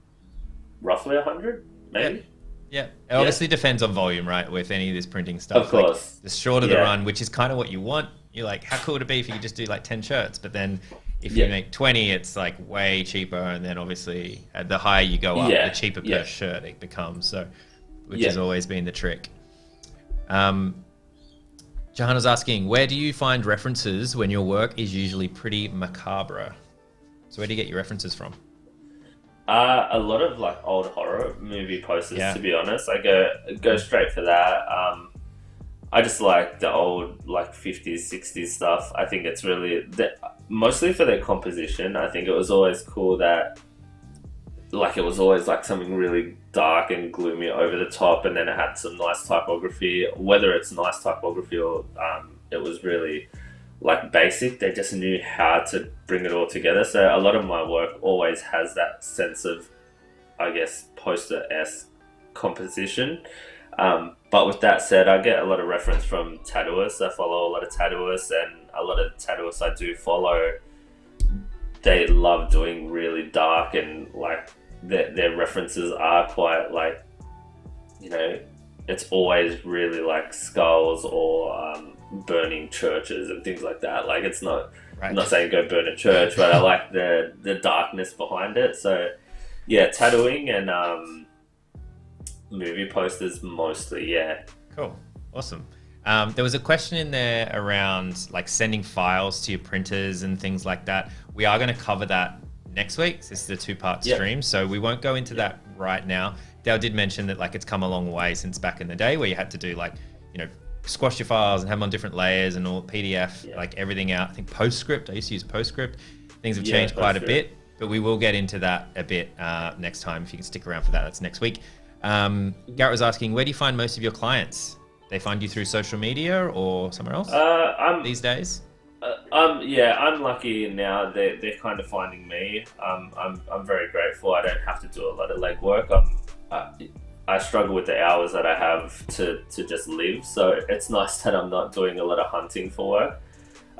roughly 100, maybe. Yeah, it obviously depends on volume, right? With any of this printing stuff. Of course. Like, the shorter the run, which is kind of what you want. You're like, how cool would it be if you could just do like 10 shirts? But then if you make 20, it's like way cheaper. And then obviously the higher you go up, the cheaper per shirt it becomes. So, which has always been the trick. Johanna's asking, where do you find references when your work is usually pretty macabre? So where do you get your references from? A lot of like old horror movie posters, to be honest. I go straight for that. I just like the old like 50s, 60s stuff. I think it's really mostly for their composition. I think it was always cool that like it was always like something really dark and gloomy over the top, and then it had some nice typography. Whether it's nice typography or it was really like basic, they just knew how to bring it all together. So a lot of my work always has that sense of, I guess, poster-esque composition. But with that said, I get a lot of reference from tattooists. I follow a lot of tattooists, and a lot of tattooists I do follow, they love doing really dark, and like their references are quite like, it's always really like skulls or burning churches and things like that. Like it's not, I'm not saying go burn a church, but I like the darkness behind it. So yeah, tattooing and movie posters mostly. Cool, awesome. There was a question in there around like sending files to your printers and things like that. We are going to cover that next week. This is a 2-part Yep. stream, so we won't go into that right now. Dale did mention that like it's come a long way since back in the day where you had to do like, you know, squash your files and have them on different layers and all PDF, like everything out. I think PostScript, I used to use PostScript. Things have changed quite a bit, but we will get into that a bit next time. If you can stick around for that, that's next week. Garrett was asking, where do you find most of your clients? They find you through social media or somewhere else these days? I'm lucky now. They're kind of finding me. I'm very grateful. I don't have to do a lot of legwork. I struggle with the hours that I have to just live, so it's nice that I'm not doing a lot of hunting for work.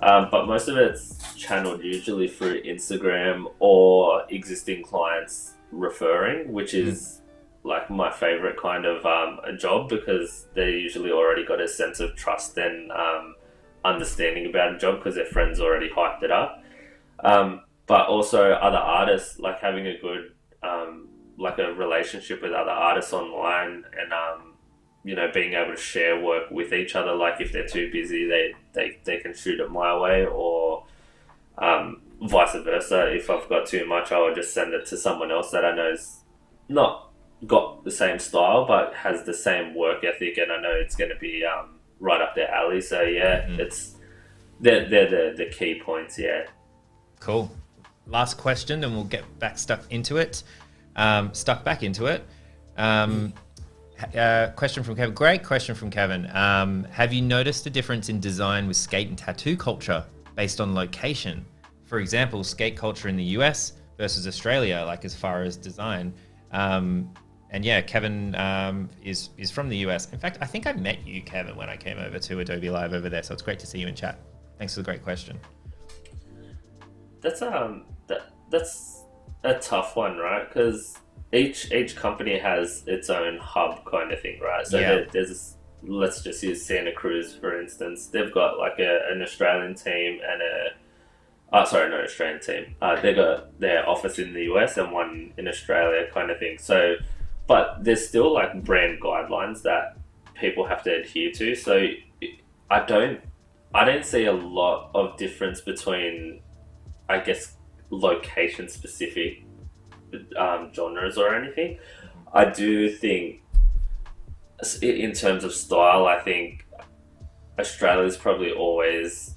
But most of it's channeled usually through Instagram or existing clients referring, which is like my favorite kind of a job, because they usually already got a sense of trust and understanding about a job because their friends already hyped it up. But also other artists, like having a good like a relationship with other artists online, and you know, being able to share work with each other. Like if they're too busy, they can shoot it my way, or vice versa. If I've got too much, I will just send it to someone else that I know's not got the same style but has the same work ethic, and I know it's going to be right up their alley. So yeah, they're the key points. Yeah. Cool. Last question, and we'll get stuck back into it. Question from Kevin. Great question from Kevin. Have you noticed a difference in design with skate and tattoo culture based on location? For example, skate culture in the US versus Australia, like as far as design. And yeah, Kevin is from the US. In fact, I think I met you, Kevin, when I came over to Adobe Live over there. So it's great to see you in chat. Thanks for the great question. That's a tough one, right? Because each company has its own hub kind of thing, right? So there's let's just use Santa Cruz for instance. They've got like an Australian team and not Australian team. They got their office in the US and one in Australia, kind of thing. So, but there's still like brand guidelines that people have to adhere to. So I don't see a lot of difference between, I guess, location specific genres or anything. I do think in terms of style, I think Australia's probably always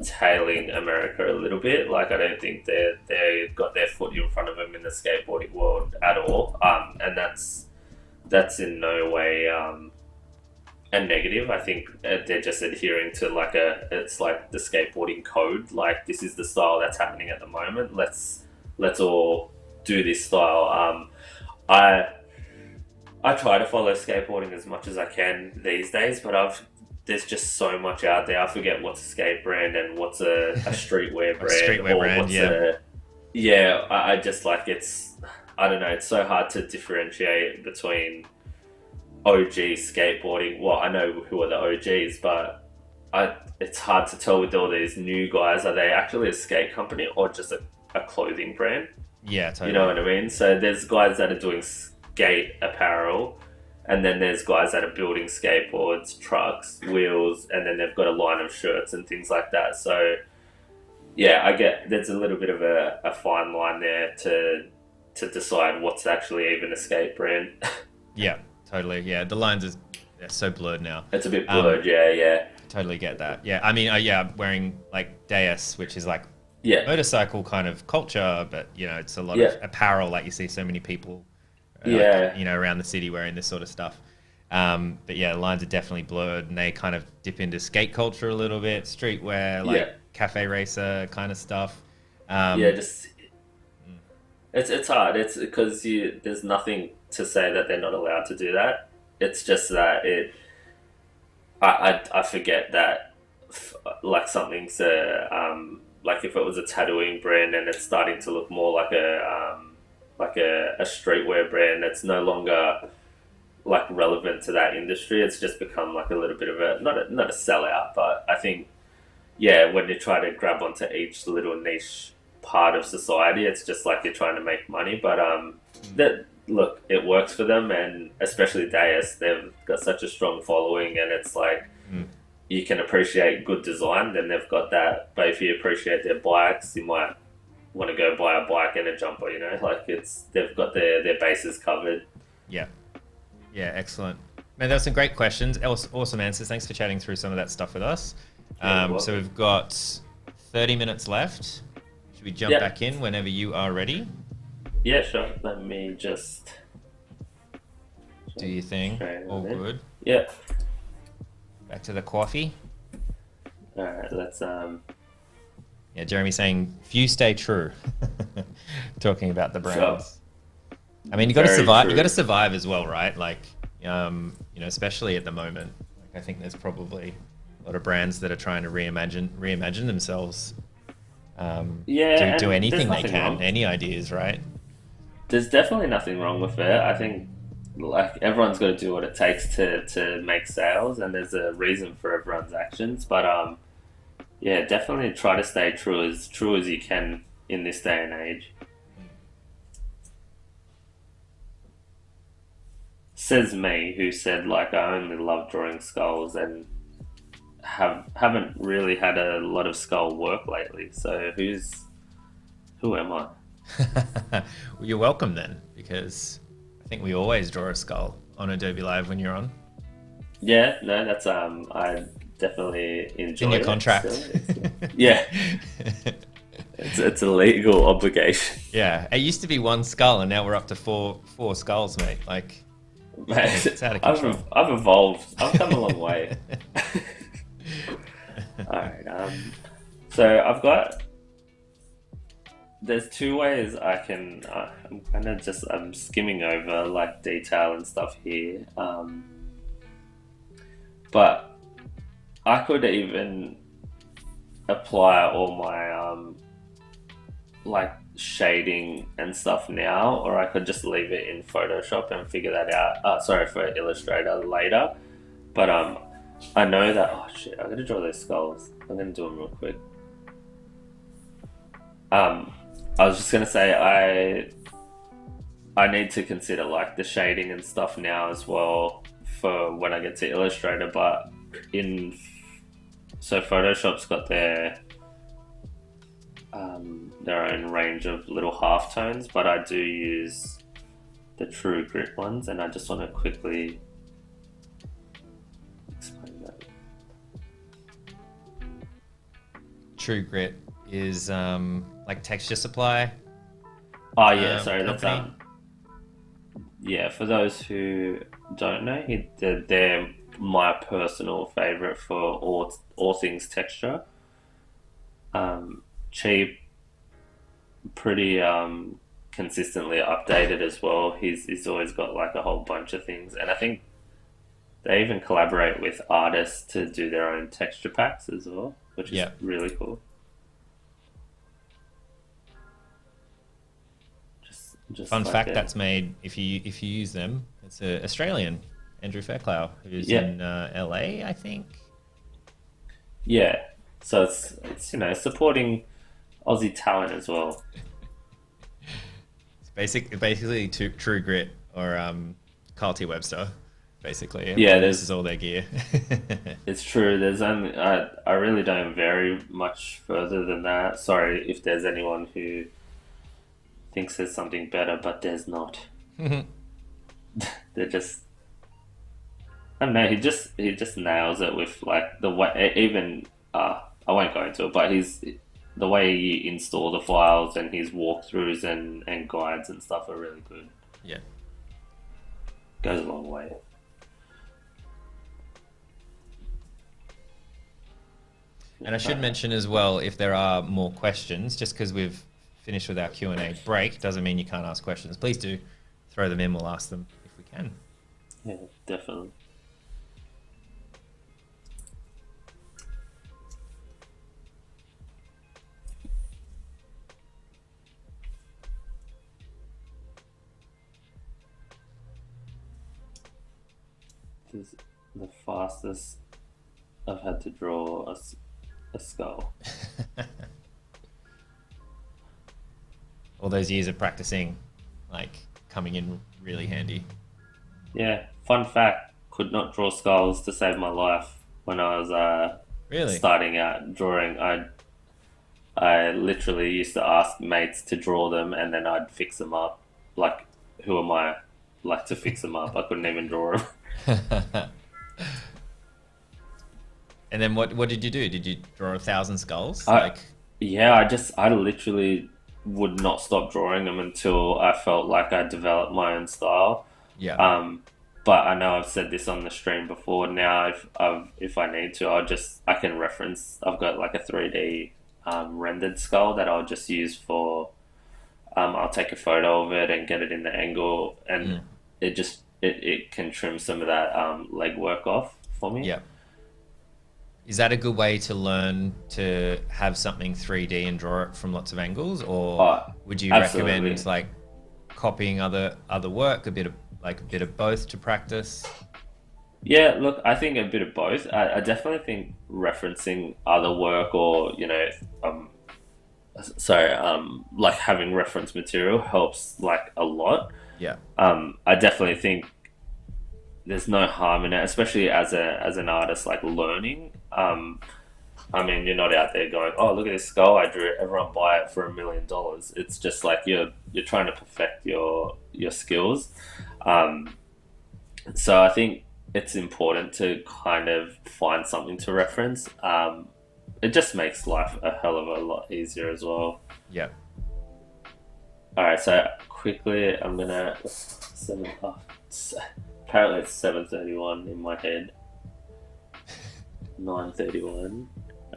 tailing America a little bit. Like I don't think they got their foot in front of them in the skateboarding world at all, and that's in no way a negative. I think they're just adhering to it's like the skateboarding code. Like this is the style that's happening at the moment. Let's all do this style. I try to follow skateboarding as much as I can these days, but there's just so much out there. I forget what's a skate brand and what's a streetwear brand. I just like I don't know, it's so hard to differentiate between OG skateboarding. Well, I know who are the OGs, but it's hard to tell with all these new guys. Are they actually a skate company or just a clothing brand? Yeah, totally. You know what I mean? So there's guys that are doing skate apparel, and then there's guys that are building skateboards, trucks, wheels, and then they've got a line of shirts and things like that. So yeah, I get there's a little bit of a fine line there to decide what's actually even a skate brand. Yeah, totally. Yeah, the lines they're so blurred now. It's a bit blurred, yeah. Totally get that. Yeah, I mean, I'm wearing like Deus, which is like motorcycle kind of culture, but you know, it's a lot of apparel. Like you see so many people, you know, around the city wearing this sort of stuff. But yeah, the lines are definitely blurred, and they kind of dip into skate culture a little bit, streetwear, like cafe racer kind of stuff. It's hard. It's because there's nothing to say that they're not allowed to do that. It's just that I forget that like something's like if it was a tattooing brand and it's starting to look more like a streetwear brand, it's no longer like relevant to that industry. It's just become like a little bit of not a sellout, but I think when you try to grab onto each little niche part of society, it's just like you're trying to make money. But look, it works for them, and especially Deus, they've got such a strong following, and it's like you can appreciate good design, then they've got that. But if you appreciate their bikes, you might want to go buy a bike and a jumper. Like they've got their bases covered. Yeah. Yeah, excellent. Man, there were some great questions. Awesome answers. Thanks for chatting through some of that stuff with us. Yeah, So we've got 30 minutes left. Should we jump back in whenever you are ready? Yeah, sure. Let me just do your thing. All good. Yeah. Back to the coffee. All right. Let's Yeah, Jeremy's saying few stay true. Talking about the brands. I mean, you got to survive. You got to survive as well, right? Like, especially at the moment. Like, I think there's probably a lot of brands that are trying to reimagine themselves. Do anything they can. Wrong. Any ideas, right? There's definitely nothing wrong with it. I think like everyone's got to do what it takes to make sales, and there's a reason for everyone's actions. But yeah, definitely try to stay true as you can in this day and age. Says me, who said like I only love drawing skulls and haven't really had a lot of skull work lately. So who am I? Well, you're welcome then, because I think we always draw a skull on Adobe Live when you're on. Yeah, no, that's I definitely enjoy. It's in your contract. Yeah, it's a legal obligation. Yeah, it used to be one skull, and now we're up to four skulls, mate. Like, mate, it's out of control. I've evolved. I've come a long way. All right. So I've got. There's two ways I can. I'm skimming over like detail and stuff here. But I could even apply all my like shading and stuff now, or I could just leave it in Photoshop and figure that out. Sorry, for Illustrator later. But I know that. Oh shit! I'm gonna draw those skulls. I'm gonna do them real quick. I was just gonna say I need to consider like the shading and stuff now as well for when I get to Illustrator, but so Photoshop's got their own range of little halftones, but I do use the True Grit ones, and I just want to quickly explain that. True Grit is like texture supply. Oh yeah, sorry, that's yeah. For those who don't know, they're my personal favorite for all things texture. Cheap, pretty consistently updated as well. He's always got like a whole bunch of things, and I think they even collaborate with artists to do their own texture packs as well, which is really cool. Fun like fact, that's made if you use them. It's an Australian, Andrew Fairclough, who's in LA, I think. Yeah, so it's supporting Aussie talent as well. It's basically True Grit or Carl T. Webster, basically. Yeah, this is all their gear. It's true. There's only I really don't vary much further than that. Sorry if there's anyone who thinks there's something better, but there's not. They're just, I don't know. He just nails it with like the way. Even I won't go into it, but the way he install the files and his walkthroughs and guides and stuff are really good. Yeah, goes a long way. And I should mention as well, if there are more questions, just because we've finished with our Q&A break doesn't mean you can't ask questions. Please do throw them in. We'll ask them if we can. Yeah, definitely. This is the fastest I've had to draw a skull. All those years of practicing, like, coming in really handy. Yeah, fun fact, could not draw skulls to save my life when I was really starting out drawing. I literally used to ask mates to draw them, and then I'd fix them up. Like, who am I, like, to fix them up? I couldn't even draw them. And then what did you do? Did you draw 1,000 skulls? I Like, Yeah, I literally would not stop drawing them until I felt like I developed my own style. yeah, Um, but I know I've said this on the stream before. Now, if I need to, I can reference. I've got like a 3D rendered skull that I'll just use for. I'll take a photo of it and get it in the angle, and mm, it can trim some of that leg work off for me. yeah. Is that a good way to learn to have something 3D and draw it from lots of angles, or Oh, would you absolutely. recommend like copying other work, a bit of both to practice? Yeah, look, I think a bit of both. I definitely think referencing other work, or um, like having reference material helps like a lot. Yeah, I definitely think there's no harm in it, especially as an artist, like learning. I mean, you're not out there going, "Oh, look at this skull I drew. Everyone buy it for $1 million." It's just like you're trying to perfect your skills. Um, so I think it's important to kind of find something to reference. It just makes life a hell of a lot easier as well. yeah. All right, so quickly, I'm gonna apparently it's 7:31 in my head. 9:31.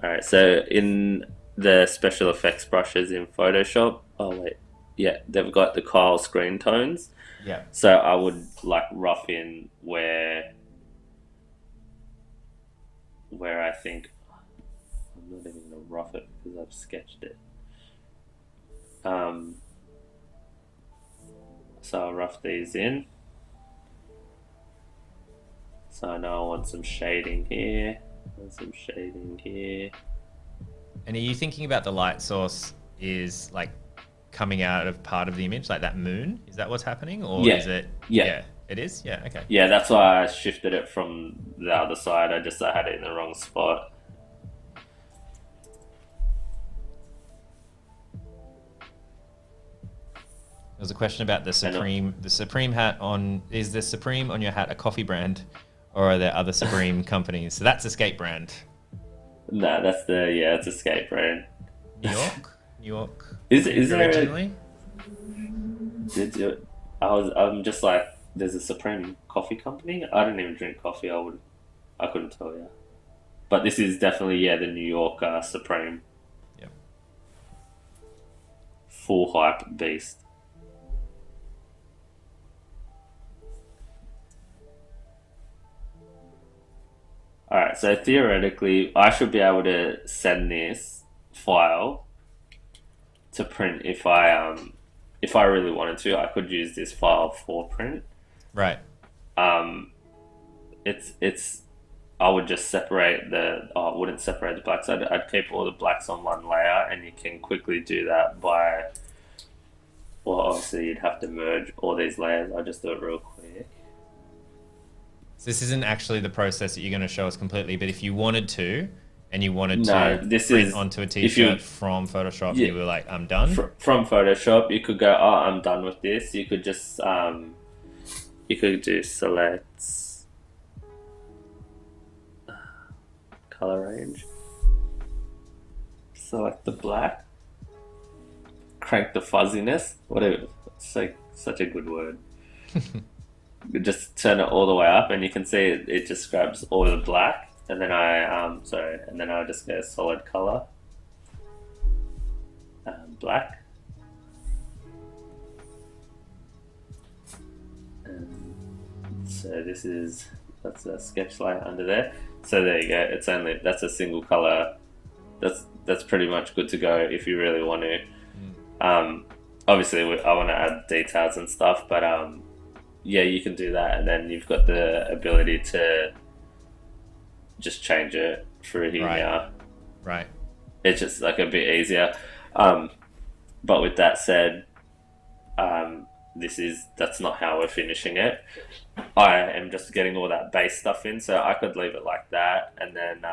All right, so in the special effects brushes in Photoshop, oh wait, yeah, they've got the Kyle screen tones. Yeah. So I would like rough in where I think I'm not even gonna rough it because I've sketched it. Um, so I'll rough these in. So I know I want some shading here and some shading here. And are you thinking about the light source is like coming out of part of the image, like that moon? Is that what's happening, or Yeah, is it? yeah, Yeah, it is. Yeah. Okay. yeah. That's why I shifted it from the other side. I had it in the wrong spot. There was a question about the And Supreme hat on. Is the Supreme on your hat a coffee brand, or are there other Supreme companies? So that's a skate brand. no, it's a skate brand. New York, New York. Is there Originally? did you, I'm just like, there's a Supreme coffee company. I don't even drink coffee. I couldn't tell you. But this is definitely the New York Supreme Yeah. full hype beast. All right, so theoretically, I should be able to send this file to print if I really wanted to. I could use this file for print. Right. Um, it's I would just separate I wouldn't separate the blacks. I'd keep all the blacks on one layer, and you can quickly do that by, well, obviously you'd have to merge all these layers. I'll just do it real quick. So this isn't actually the process that you're going to show us completely, but if you wanted to, and you wanted No, to this print is onto a if t-shirt from Photoshop, yeah, you were like, I'm done. from Photoshop, you could go, oh, I'm done with this. You could just you could do selects color range, select the black, crank the fuzziness, whatever. It's like such a good word. You just turn it all the way up, and you can see it just grabs all the black, and then and then I just go solid color, black, and so that's a sketch layer under there. So there you go. That's a single color. That's pretty much good to go if you really want to. Obviously, I want to add details and stuff, but yeah, you can do that, and then you've got the ability to just change it through here Right. now. Right. It's just like a bit easier. But with that said, that's not how we're finishing it. I am just getting all that base stuff in, so I could leave it like that, and then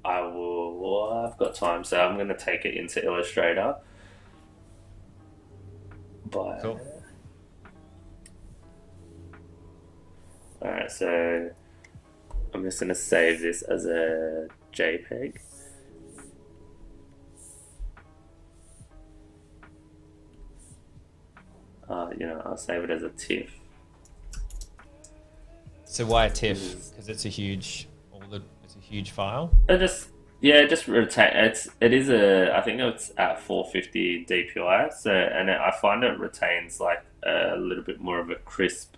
I will. Well, I've got time, so I'm going to take it into Illustrator. But Cool. all right, so I'm just going to save this as a JPEG. I'll save it as a TIFF. So why a TIFF? Because it's a huge, it's a huge file. It just retain. It is a. I think it's at 450 DPI. So I find it retains like a little bit more of a crisp,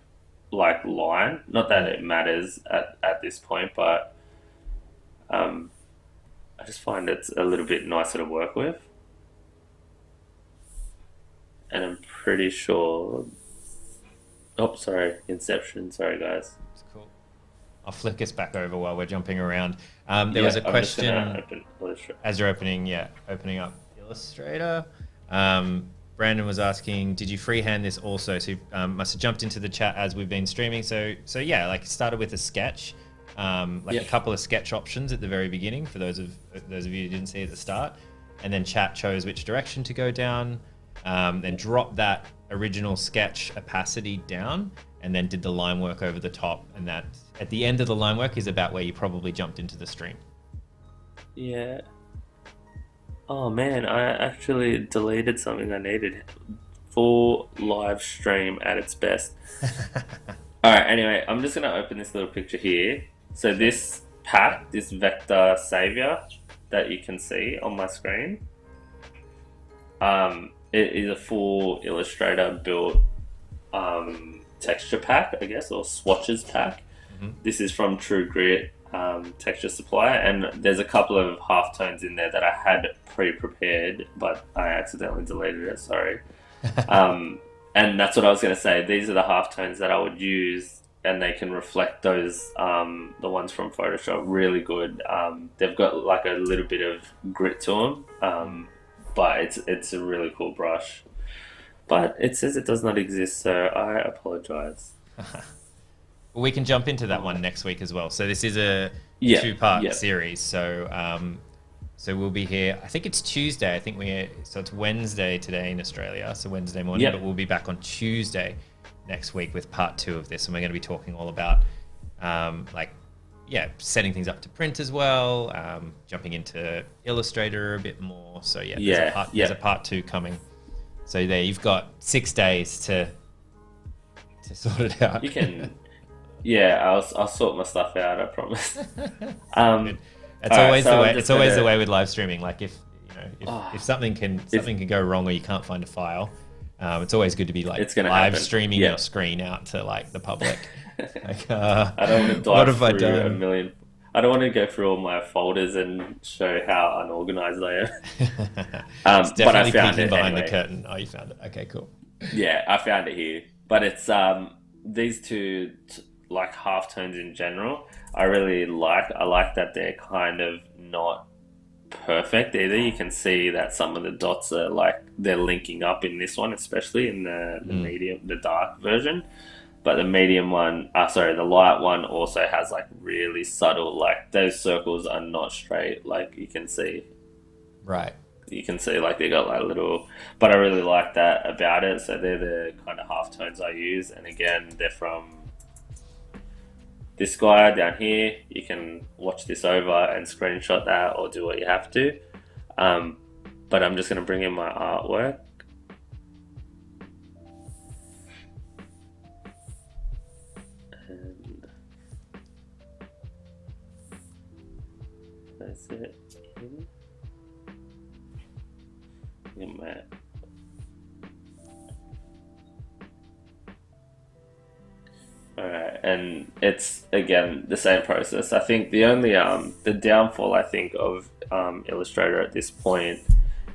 like line. Not that it matters at this point, but I just find it's a little bit nicer to work with. And I'm pretty sure. Oh, sorry, Inception. Sorry, guys. It's cool. I'll flick us back over while we're jumping around. There was a question as you're opening up Illustrator. Brandon was asking, did you freehand this also? So must have jumped into the chat as we've been streaming. So yeah, like started with a sketch, a couple of sketch options at the very beginning for those of you who didn't see at the start, and then chat chose which direction to go down. Then dropped that original sketch opacity down, and then did the line work over the top, and that at the end of the line work is about where you probably jumped into the stream. Yeah. Oh man, I actually deleted something I needed. Full live stream at its best. Alright, anyway, I'm just gonna open this little picture here. So this pack, this vector savior that you can see on my screen, it is a full Illustrator built texture pack, I guess, or swatches pack. Mm-hmm. This is from True Grit Texture Supply, and there's a couple of halftones in there that I had pre-prepared, but I accidentally deleted it, sorry. And that's what I was going to say. These are the halftones that I would use, and they can reflect those, the ones from Photoshop, really good. They've got like a little bit of grit to them, but it's a really cool brush. But it says it does not exist, so I apologize. We can jump into that one next week as well. So this is a two-part series. So we'll be here. I think it's Tuesday. So it's Wednesday today in Australia. So Wednesday morning, but we'll be back on Tuesday next week with part 2 of this, and we're going to be talking all about setting things up to print as well, jumping into Illustrator a bit more. So there's a part 2 coming. So there, you've got 6 days to sort it out. You can, I'll sort my stuff out. I promise. It's always the way. It's always the way with live streaming. Like if something can go wrong or you can't find a file, it's always good to be like live streaming your screen out to like the public. Like, I don't want to dive through a million. I don't want to go through all my folders and show how unorganized I am. It's definitely but I found peeking it behind anyway. the curtain. Oh, you found it. Okay, cool. Yeah, I found it here. But it's these two like halftones in general. I really like. I like that they're kind of not perfect either. You can see that some of the dots are like they're linking up in this one, especially in the medium, the dark version. But the medium one, the light one also has like really subtle, like those circles are not straight, like you can see. Right. You can see like they got like little, but I really like that about it. So they're the kind of halftones I use. And again, they're from this guy down here. You can watch this over and screenshot that or do what you have to. But I'm just going to bring in my artwork. That's it. Alright, and it's again the same process. I think the only the downfall I think of Illustrator at this point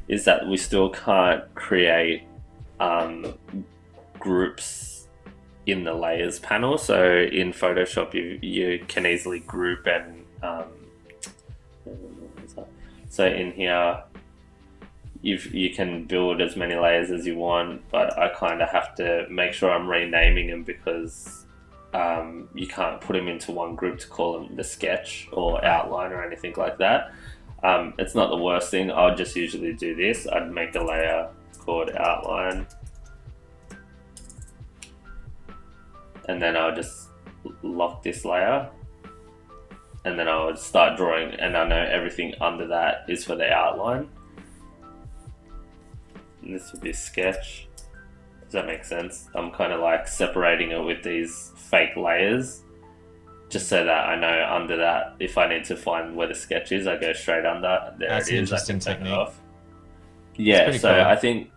is that we still can't create groups in the layers panel. So in Photoshop you can easily group and so in here you can build as many layers as you want, but I kind of have to make sure I'm renaming them because you can't put them into one group to call them the sketch or Right. outline or anything like that. It's not the worst thing. I'll just usually do this. I'd make a layer called outline, and then I'll just lock this layer, and then I'll start drawing, and I know everything under that is for the outline. And this would be sketch. Does that make sense? I'm kind of like separating it with these fake layers, just so that I know under that, if I need to find where the sketch is, I go straight under. There That's it an is. I interesting can take it technique. off. Yeah, so cool. I think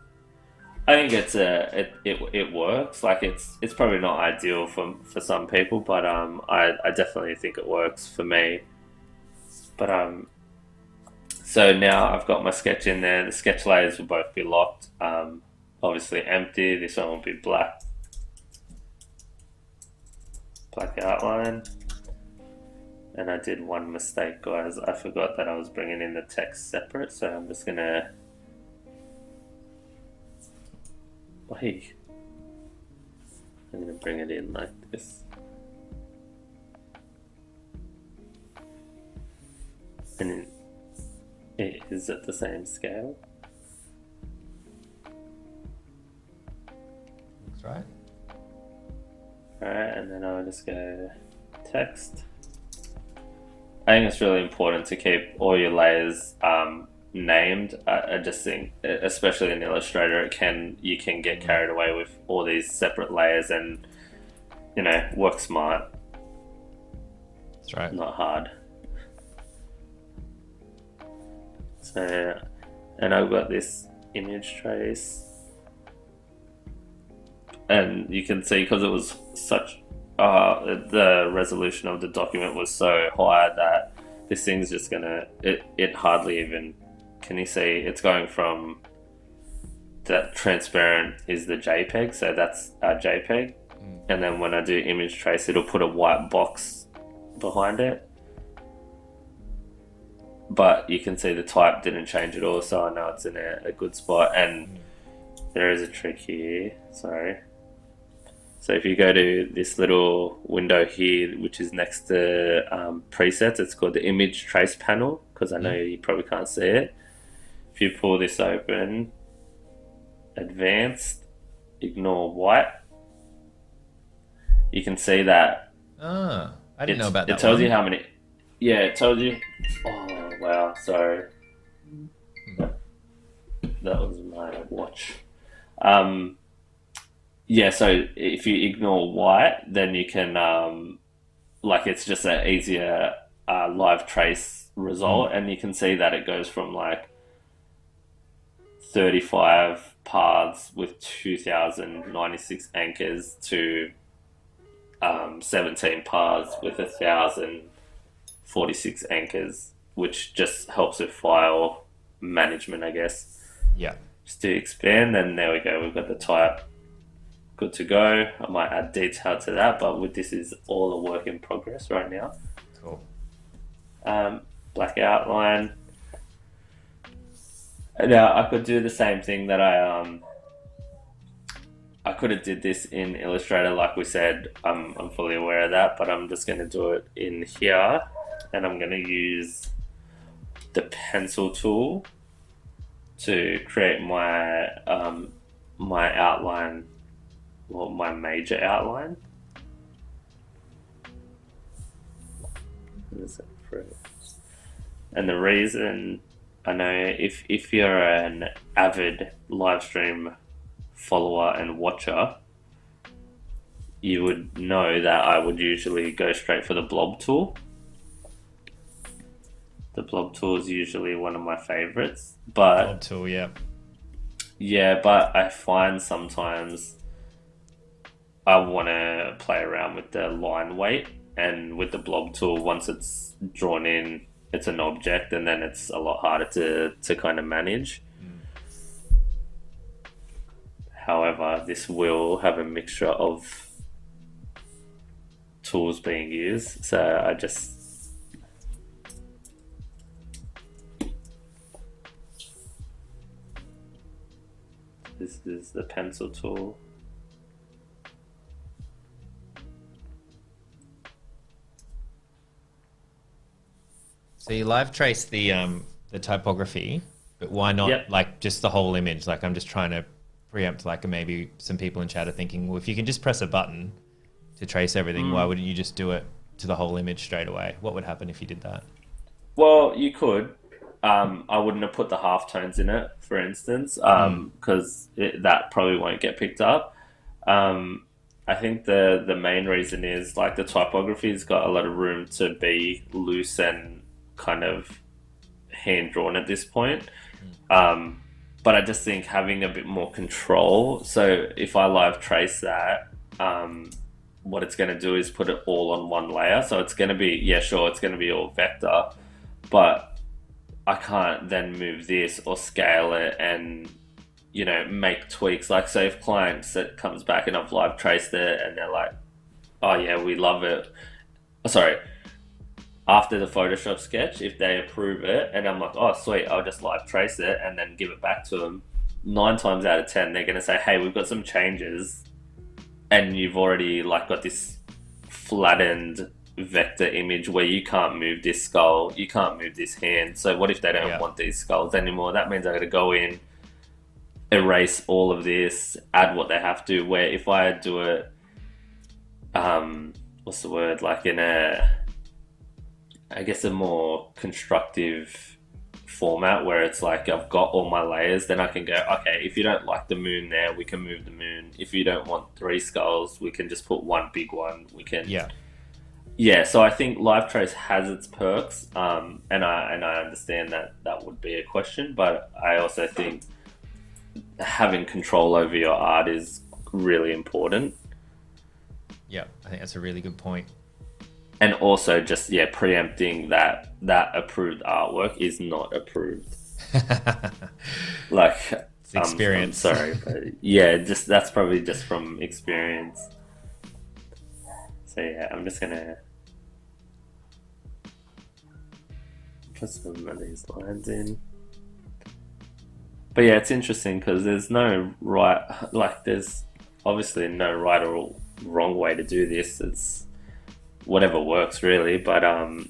it works. Like it's probably not ideal for some people, but I definitely think it works for me. But so now I've got my sketch in there. The sketch layers will both be locked. Obviously empty. This one will be black outline. And I did one mistake, guys. I forgot that I was bringing in the text separate, so I'm just gonna. Wait. I'm gonna bring it in like this. And it is at the same scale. That's right. Alright, and then I'll just go text. I think it's really important to keep all your layers named. I just think, especially in Illustrator, you can get carried away with all these separate layers, and work smart. That's right. Not hard. So, and I've got this image trace, and you can see because it was such the resolution of the document was so high that this thing's just gonna it hardly even, can you see it's going from that transparent is the JPEG, so that's our JPEG, and then when I do image trace, it'll put a white box behind it, but you can see the type didn't change at all, so I know it's in a good spot. And there is a trick here, sorry. So if you go to this little window here, which is next to presets, it's called the image trace panel, because I know you probably can't see it. If you pull this open, advanced, ignore white, you can see that. I didn't know about that. It tells you how many. Yeah, it tells you. Oh wow, sorry. That was my watch. Yeah, so if you ignore white, then you can, it's just an easier live trace result, and you can see that it goes from like 35 paths with 2,096 anchors to 17 paths with 1,046 anchors, which just helps with file management, I guess. Yeah. Just to expand, and there we go, we've got the type. Good to go. I might add detail to that, but this is all a work in progress right now. Cool. Black outline. Now I could do the same thing that I could have did this in Illustrator, like we said. I'm fully aware of that, but I'm just going to do it in here, and I'm going to use the pencil tool to create my my outline. Well, my major outline. And the reason, I know if you're an avid live stream follower and watcher, you would know that I would usually go straight for the blob tool. The blob tool is usually one of my favorites, but Blob tool, yeah. Yeah, but I find sometimes I want to play around with the line weight, and with the blob tool, once it's drawn in, it's an object, and then it's a lot harder to kind of manage. However, this will have a mixture of tools being used, so I just this is the pencil tool. So you live trace the typography, but why not Yep. like just the whole image? Like I'm just trying to preempt like maybe some people in chat are thinking, well, if you can just press a button to trace everything, why wouldn't you just do it to the whole image straight away? What would happen if you did that? Well, you could. I wouldn't have put the halftones in it, for instance, because that probably won't get picked up. I think the main reason is like the typography's got a lot of room to be loose and kind of hand drawn at this point. But I just think having a bit more control. So if I live trace that, what it's going to do is put it all on one layer. So it's going to be, yeah, sure, it's going to be all vector, but I can't then move this or scale it and, you know, make tweaks. Like, say if clients that comes back and I've live traced it and they're like, oh yeah, we love it. Sorry. After the Photoshop sketch, if they approve it and I'm like, oh sweet, I'll just live trace it and then give it back to them, 9 times out of 10 they're going to say, hey, we've got some changes, and you've already like got this flattened vector image where you can't move this skull, you can't move this hand. So what if they don't want these skulls anymore? That means I got to go in, erase all of this, add what they have to. Where if I do it, what's the word, like in a, I guess a more constructive format where it's like I've got all my layers, then I can go, okay, if you don't like the moon there, we can move the moon. If you don't want 3 skulls, we can just put one big one. We can, yeah. So I think live trace has its perks, and I understand that that would be a question, but I also think having control over your art is really important. Yeah, I think that's a really good point. And also just, preempting that approved artwork is not approved. Like, it's experience. I'm sorry, but yeah, just that's probably just from experience. So yeah, I'm just gonna put some of these lines in. But yeah, it's interesting because there's no right, like there's obviously no right or wrong way to do this. It's whatever works really, but I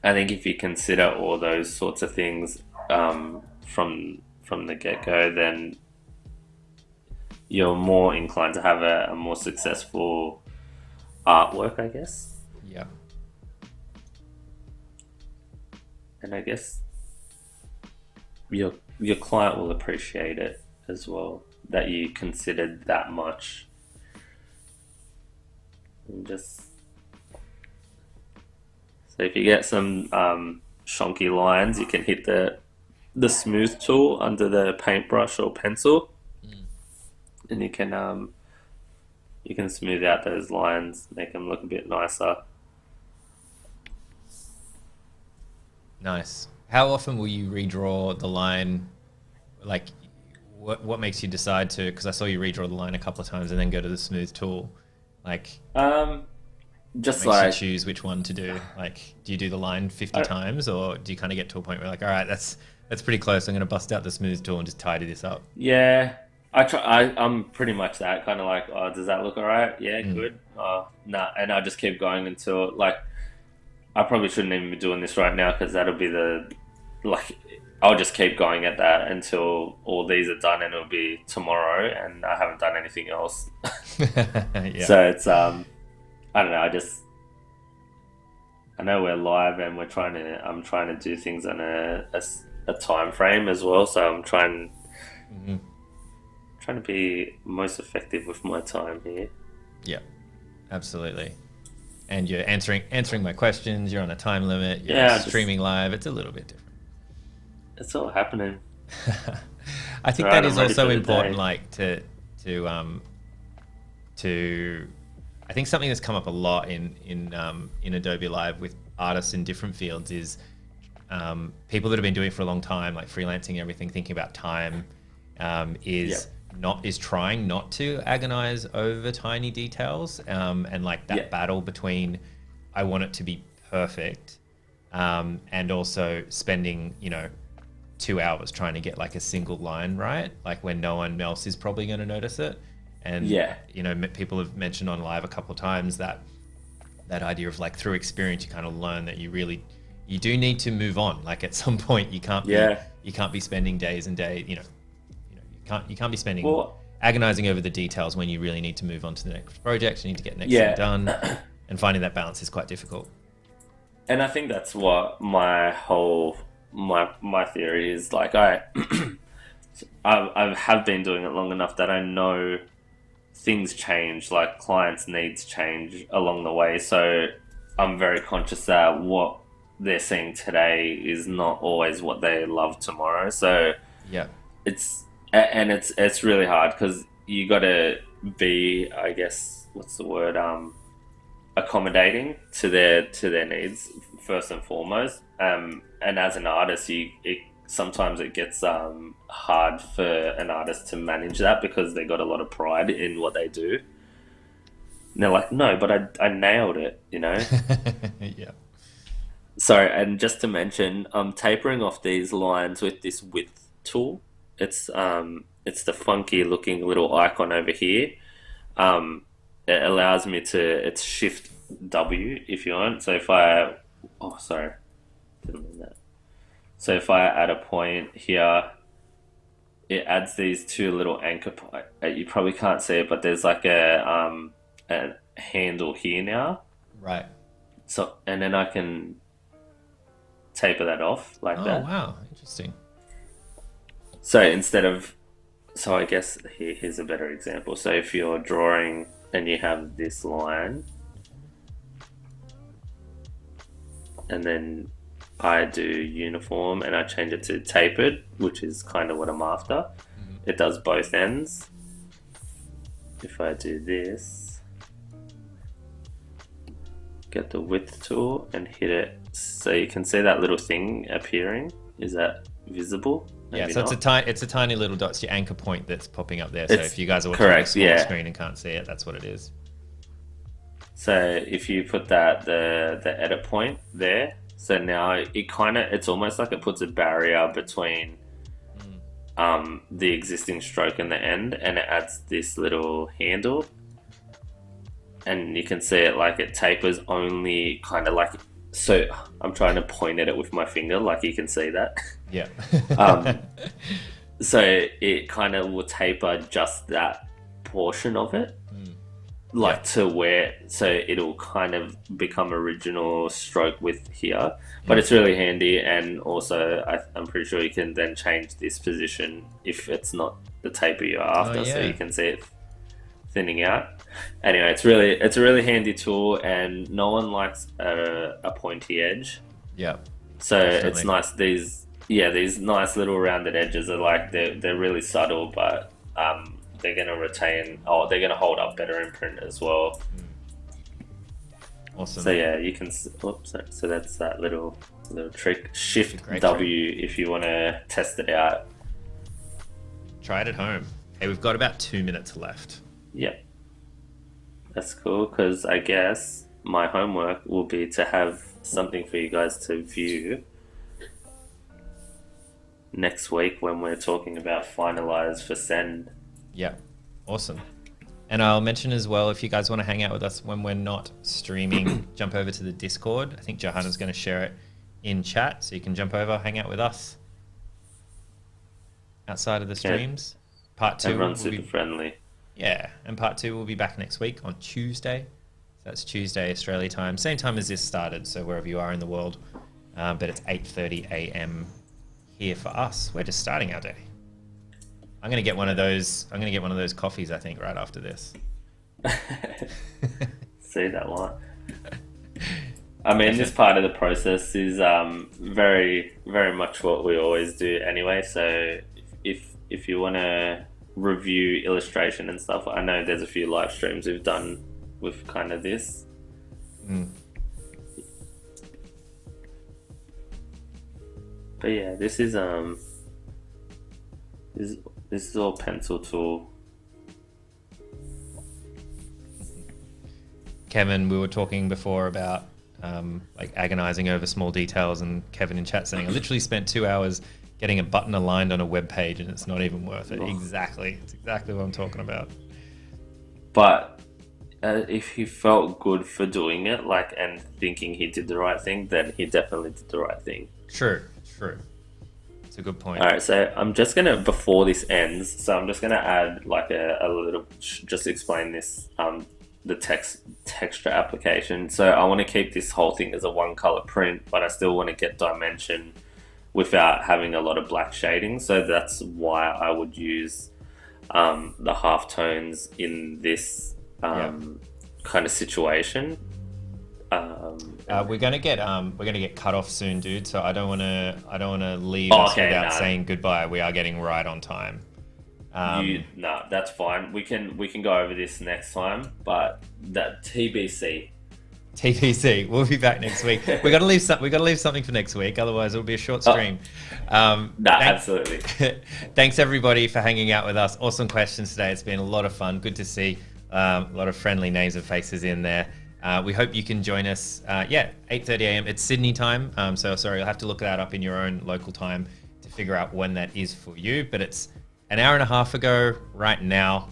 think if you consider all those sorts of things from the get-go, then you're more inclined to have a more successful artwork, I guess. Yeah. And I guess your client will appreciate it as well, that you considered that much. And just so if you get some shonky lines, you can hit the smooth tool under the paintbrush or pencil, and you can smooth out those lines, make them look a bit nicer. Nice. How often will you redraw the line? Like, what makes you decide to? Because I saw you redraw the line a couple of times and then go to the smooth tool. Like, just makes like you choose which one to do. Like, do you do the line 50 times, or do you kind of get to a point where like, all right, that's pretty close. I'm going to bust out the smooth tool and just tidy this up. Yeah, I'm pretty much that kind of like, oh, does that look all right? Yeah, good. Nah, and I just keep going until like, I probably shouldn't even be doing this right now because that'll be I'll just keep going at that until all these are done, and it'll be tomorrow, and I haven't done anything else. Yeah. So it's I don't know. I know we're live and I'm trying to do things on a time frame as well. So I'm trying to be most effective with my time here. Yeah, absolutely. And you're answering my questions. You're on a time limit. You're streaming live. It's a little bit different. It's all happening. I think that is also important. Like to I think something that's come up a lot in Adobe Live with artists in different fields is people that have been doing it for a long time, like freelancing and everything, thinking about time, is trying not to agonize over tiny details, and like that battle between I want it to be perfect, and also spending 2 hours trying to get like a single line right, like when no one else is probably going to notice it. And people have mentioned on live a couple of times that idea of like through experience you kind of learn that you you do need to move on. Like at some point, you can't be spending days and days. You can't be spending agonizing over the details when you really need to move on to the next project. You need to get the next thing done, and finding that balance is quite difficult. And I think that's what my whole my theory is. Like I have been doing it long enough that I know things change, like clients' needs change along the way. So I'm very conscious that what they're seeing today is not always what they love tomorrow. So it's really hard because you got to be, I guess, what's the word, accommodating to their needs first and foremost. And as an artist, sometimes it gets hard for an artist to manage that because they got a lot of pride in what they do. And they're like, no, but I nailed it, Yeah. Sorry, and just to mention, I'm tapering off these lines with this width tool. It's the funky looking little icon over here. It allows me to, it's Shift W if you want. So if I, didn't mean that. So if I add a point here, it adds these two little anchor points. You probably can't see it, but there's like a handle here now. Right. So, and then I can taper that off like that. Oh, wow. Interesting. So so I guess here's a better example. So if you're drawing and you have this line, and then I do uniform and I change it to tapered, which is kind of what I'm after. Mm-hmm. It does both ends. If I do this, get the width tool and hit it, so you can see that little thing appearing. Is that visible? Maybe so not. it's a tiny little dot. It's your anchor point that's popping up there. So if you guys are watching on a small screen and can't see it, that's what it is. So if you put that the edit point there, so now it's almost like it puts a barrier between the existing stroke and the end, and it adds this little handle, and you can see it like it tapers only kind of like, so I'm trying to point at it with my finger, like you can see that. Yeah. So it kind of will taper just that portion of it. To where, so it'll kind of become original stroke width here, but it's really handy. And also I'm pretty sure you can then change this position if it's not the taper you're after, so you can see it thinning out. Anyway, it's a really handy tool, and no one likes a pointy edge. Yeah. So definitely. It's nice. These nice little rounded edges are like, they're really subtle, but they're going to hold up better in print as well. Awesome. So yeah, you can, so that's that little trick. Shift W if you want to test it out. Try it at home. Hey, we've got about 2 minutes left. Yep. That's cool, because I guess my homework will be to have something for you guys to view next week when we're talking about finalize for send. Yeah, awesome. And I'll mention as well, if you guys want to hang out with us when we're not streaming, jump over to the Discord. I think Johanna's going to share it in chat, so you can jump over, hang out with us outside of the streams. Part 2. Everyone's super friendly. Yeah, and part 2 will be back next week on Tuesday. So that's Tuesday, Australia time. Same time as this started, so wherever you are in the world. But it's 8:30 a.m. here for us. We're just starting our day. I'm gonna get one of those coffees, I think, right after this. See that one. I mean, this part of the process is very, very much what we always do anyway. So if you want to review illustration and stuff, I know there's a few live streams we've done with kind of this. But yeah, this is all pencil tool. Kevin, we were talking before about like agonizing over small details, and Kevin in chat saying, I literally spent 2 hours getting a button aligned on a web page and it's not even worth it. Exactly. It's exactly what I'm talking about. But if he felt good for doing it, like, and thinking he did the right thing, then he definitely did the right thing. True. It's a good point. All right, so I'm just gonna, before this ends, so I'm just gonna add like a little, just explain this, the texture application. So I want to keep this whole thing as a one color print, but I still want to get dimension without having a lot of black shading. So that's why I would use the half tones in this kind of situation. We're gonna get cut off soon, dude. So I don't wanna leave us without saying goodbye. We are getting right on time. No, that's fine. We can go over this next time, but that TBC. We'll be back next week. We gotta leave something for next week. Otherwise, it'll be a short stream. Absolutely. Thanks everybody for hanging out with us. Awesome questions today. It's been a lot of fun. Good to see a lot of friendly names and faces in there. We hope you can join us. 8:30 a.m. It's Sydney time. So sorry, you'll have to look that up in your own local time to figure out when that is for you. But it's an hour and a half ago right now.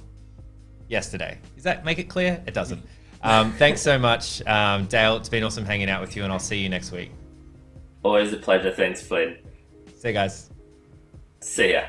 Yesterday. Does that make it clear? It doesn't. Thanks so much, Dale. It's been awesome hanging out with you, and I'll see you next week. Always a pleasure. Thanks, Flynn. See you guys. See ya.